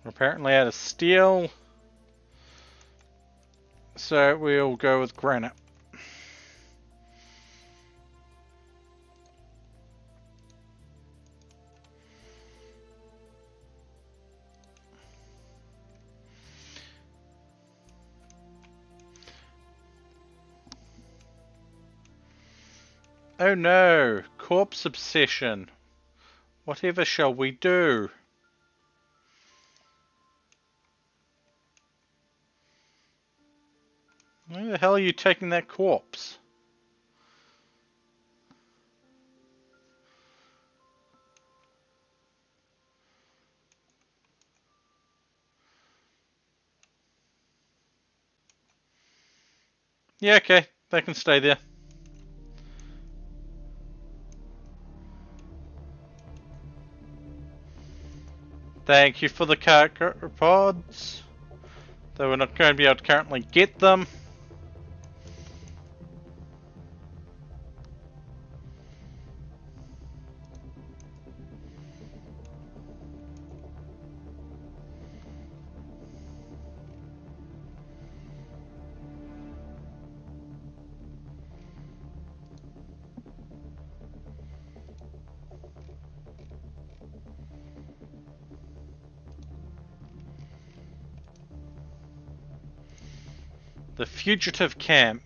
We're apparently out of steel, so we'll go with granite. Oh no, corpse obsession. Whatever shall we do? Where the hell are you taking that corpse? Yeah, okay. They can stay there. Thank you for the cargo pods. Though we're not going to be able to currently get them. The fugitive camp.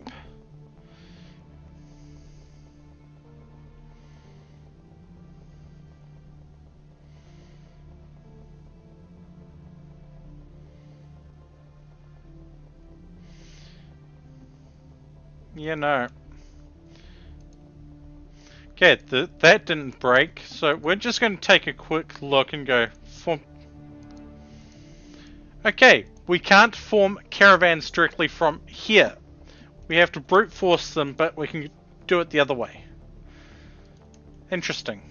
Yeah, no. Okay, that didn't break, so we're just going to take a quick look and go form. Okay, we can't form caravans directly from here. We have to brute force them, but we can do it the other way. Interesting.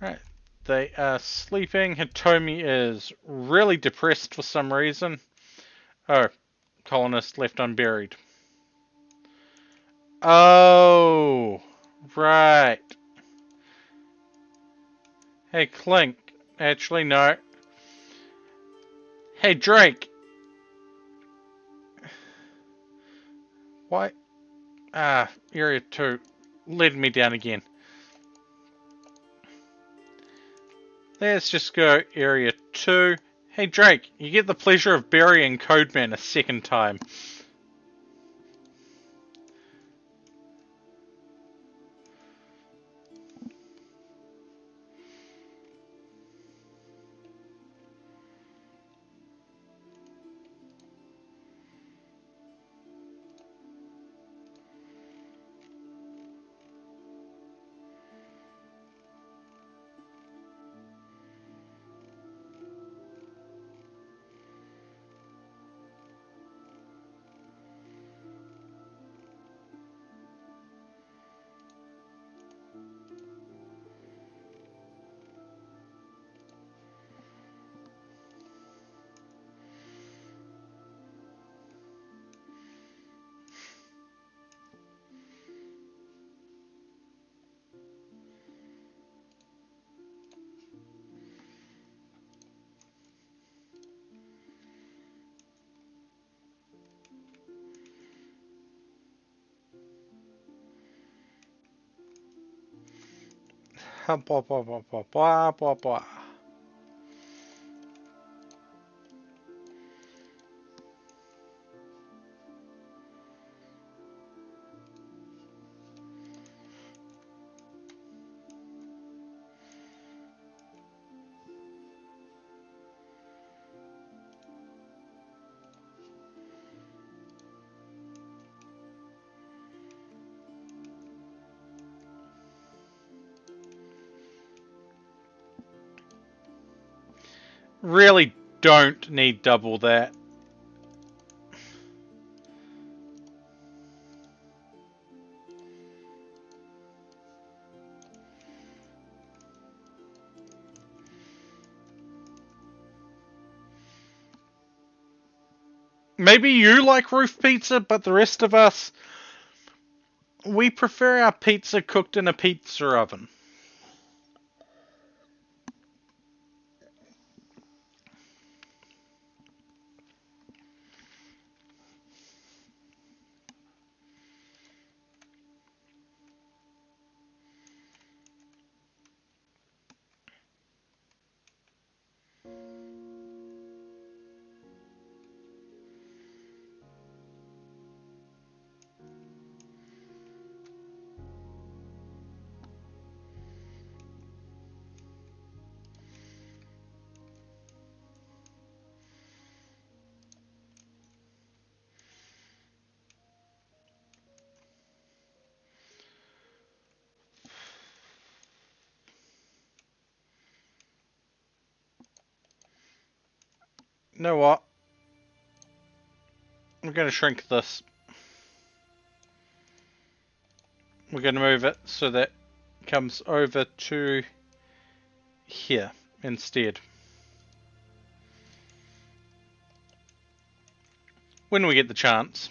Right. They are sleeping. Hitomi is really depressed for some reason. Oh, colonist left unburied. Oh, right. Hey, Clink. Actually, no. Hey, Drake. Why? Ah, Area 2 led me down again. Let's just go Area 2. Hey, Drake, you get the pleasure of burying Codeman a second time. Blah, blah, blah, blah, blah, blah, blah. Really don't need double that. Maybe you like roof pizza, but the rest of us, we prefer our pizza cooked in a pizza oven. You know what? I'm going to shrink this. We're going to move it so that it comes over to here instead. When we get the chance.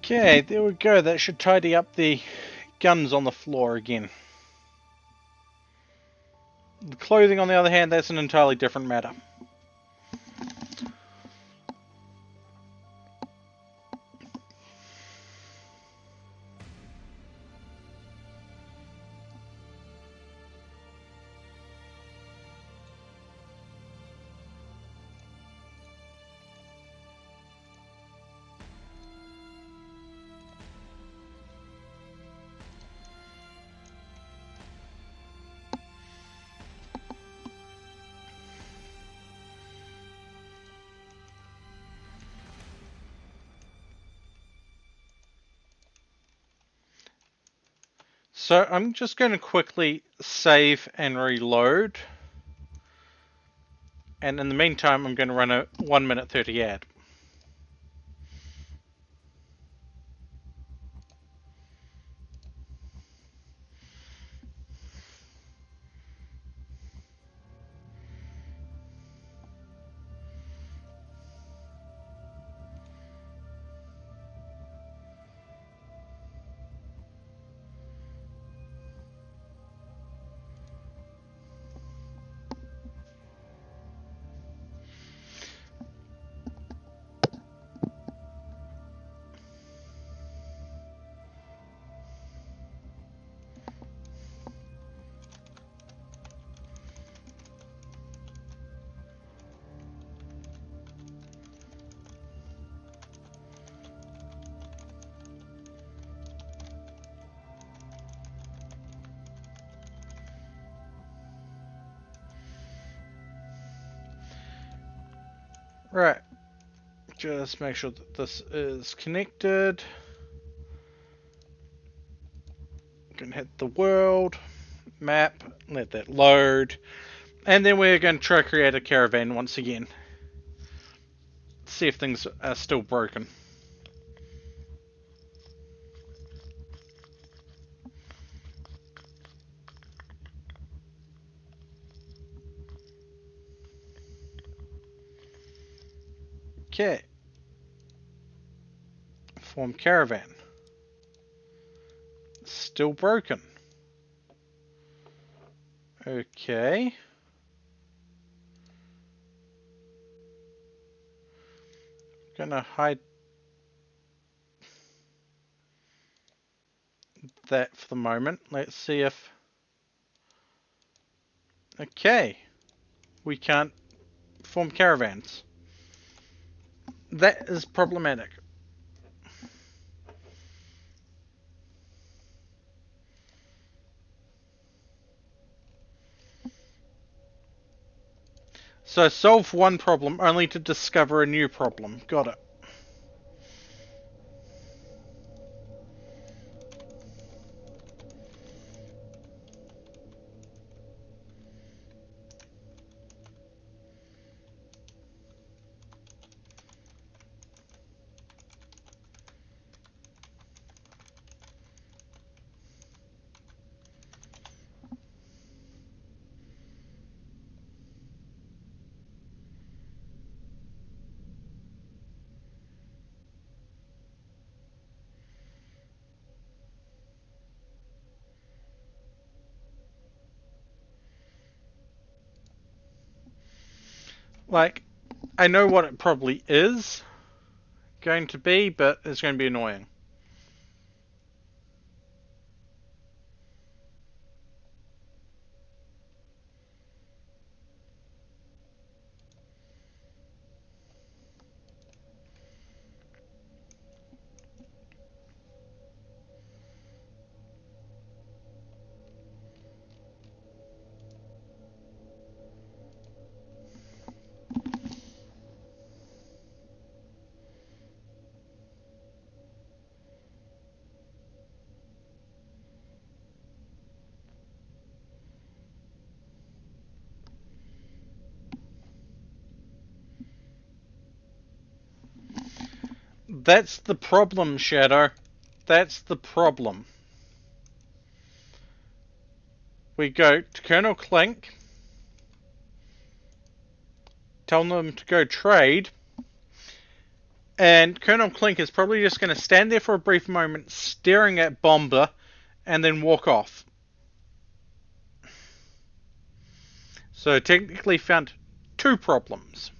Okay, there we go. That should tidy up the guns on the floor again. The clothing, on the other hand, that's an entirely different matter. So I'm just going to quickly save and reload. And in the meantime, I'm going to run a 1 minute 30 ad. Right. Just make sure that this is connected. Can hit the world map, let that load, and then we're going to try to create a caravan once again. See if things are still broken. Okay. Form caravan. Still broken. Okay. Gonna hide that for the moment. Let's see if... Okay. We can't form caravans. That is problematic. So solve one problem only to discover a new problem. Got it. Like, I know what it probably is going to be, but it's going to be annoying. That's the problem, Shadow. That's the problem. We go to Colonel Clink, tell them to go trade, and Colonel Clink is probably just going to stand there for a brief moment, staring at Bomber, and then walk off. So technically found two problems.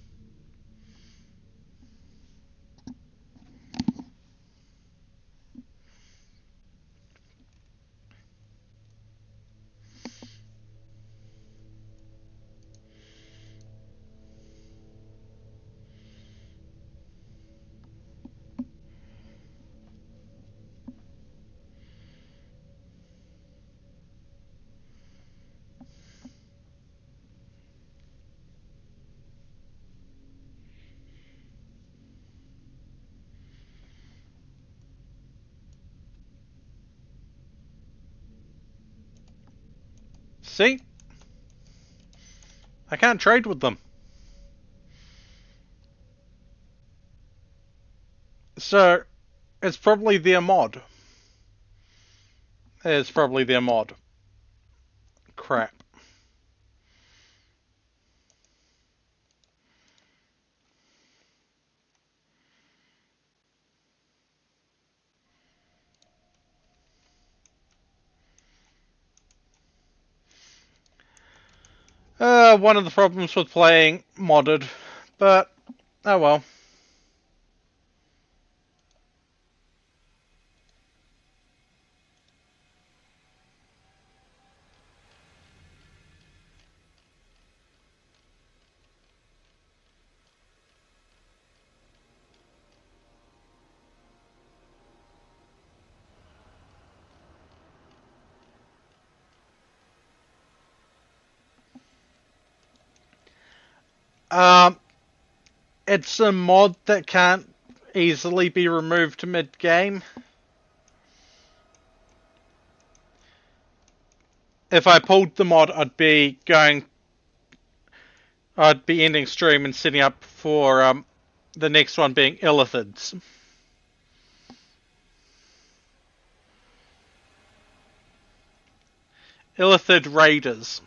See? I can't trade with them. So, it's probably their mod. It's probably their mod. Crap. One of the problems with playing modded, but oh well. Um, it's a mod that can't easily be removed mid-game. If I pulled the mod, I'd be ending stream and setting up for the next one being Illithids. Illithid Raiders.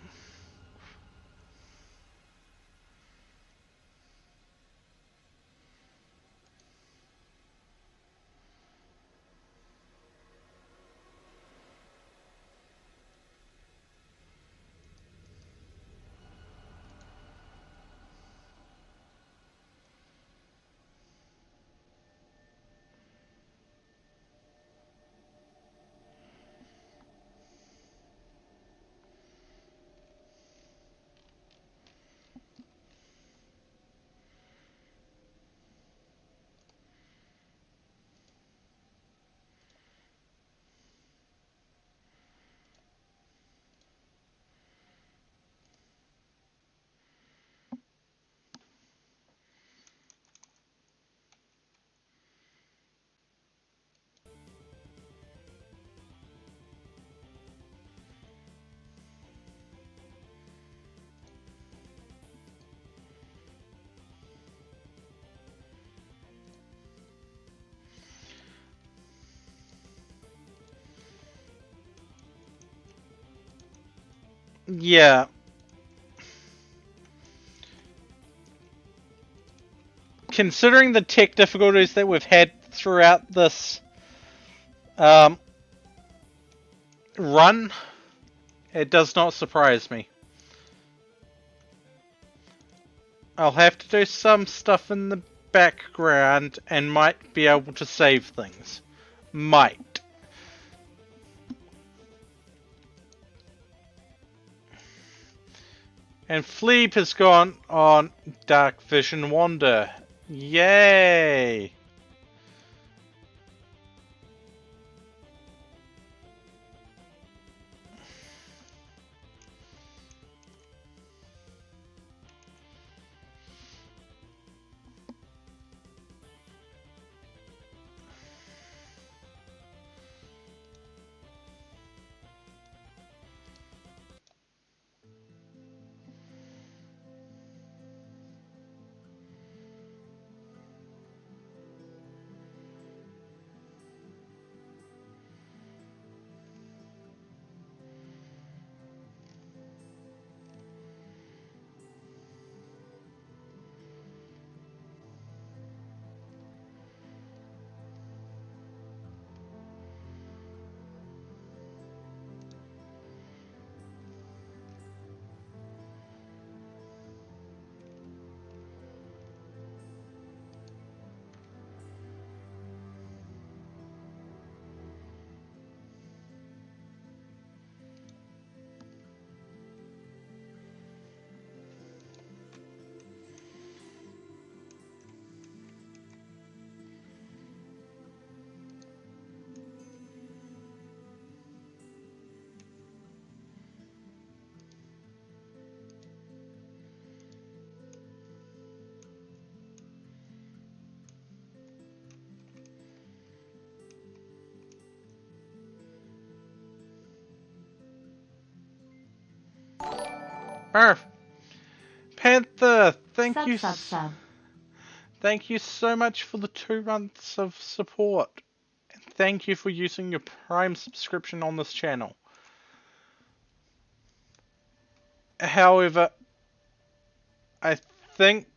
Yeah. Considering the tech difficulties that we've had throughout this run, it does not surprise me. I'll have to do some stuff in the background and might be able to save things. Might. And Fleeb has gone on Dark Vision Wander. Yay! Murph! Panther, thank you. Thank you so much for the 2 months of support. And thank you for using your Prime subscription on this channel. However, I think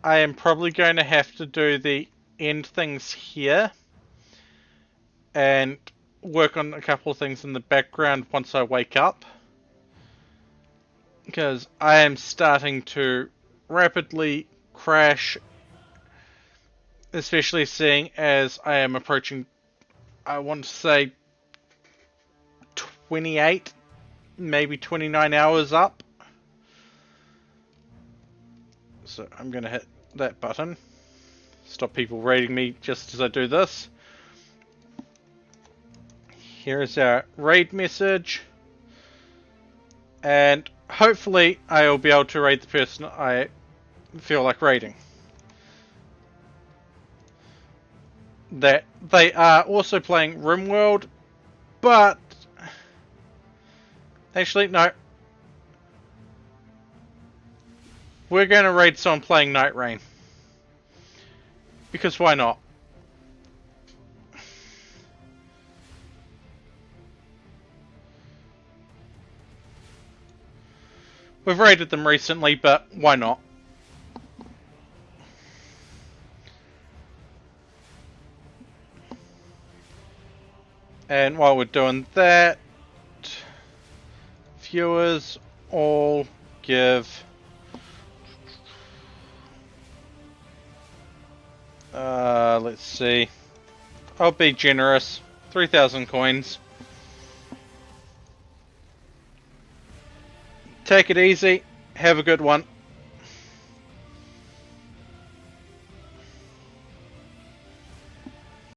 I am probably going to have to do the end things here and work on a couple of things in the background once I wake up, because I am starting to rapidly crash, especially seeing as I am approaching, I want to say 28, maybe 29 hours up. So I'm going to hit that button, stop people raiding me just as I do this. Here is our raid message, and hopefully I will be able to raid the person I feel like raiding. That they are also playing RimWorld, but actually no, we're going to raid someone playing Night Rain, because why not? We've raided them recently, but why not? And while we're doing that, viewers all give let's see, I'll be generous, 3,000 coins. Take it easy, have a good one.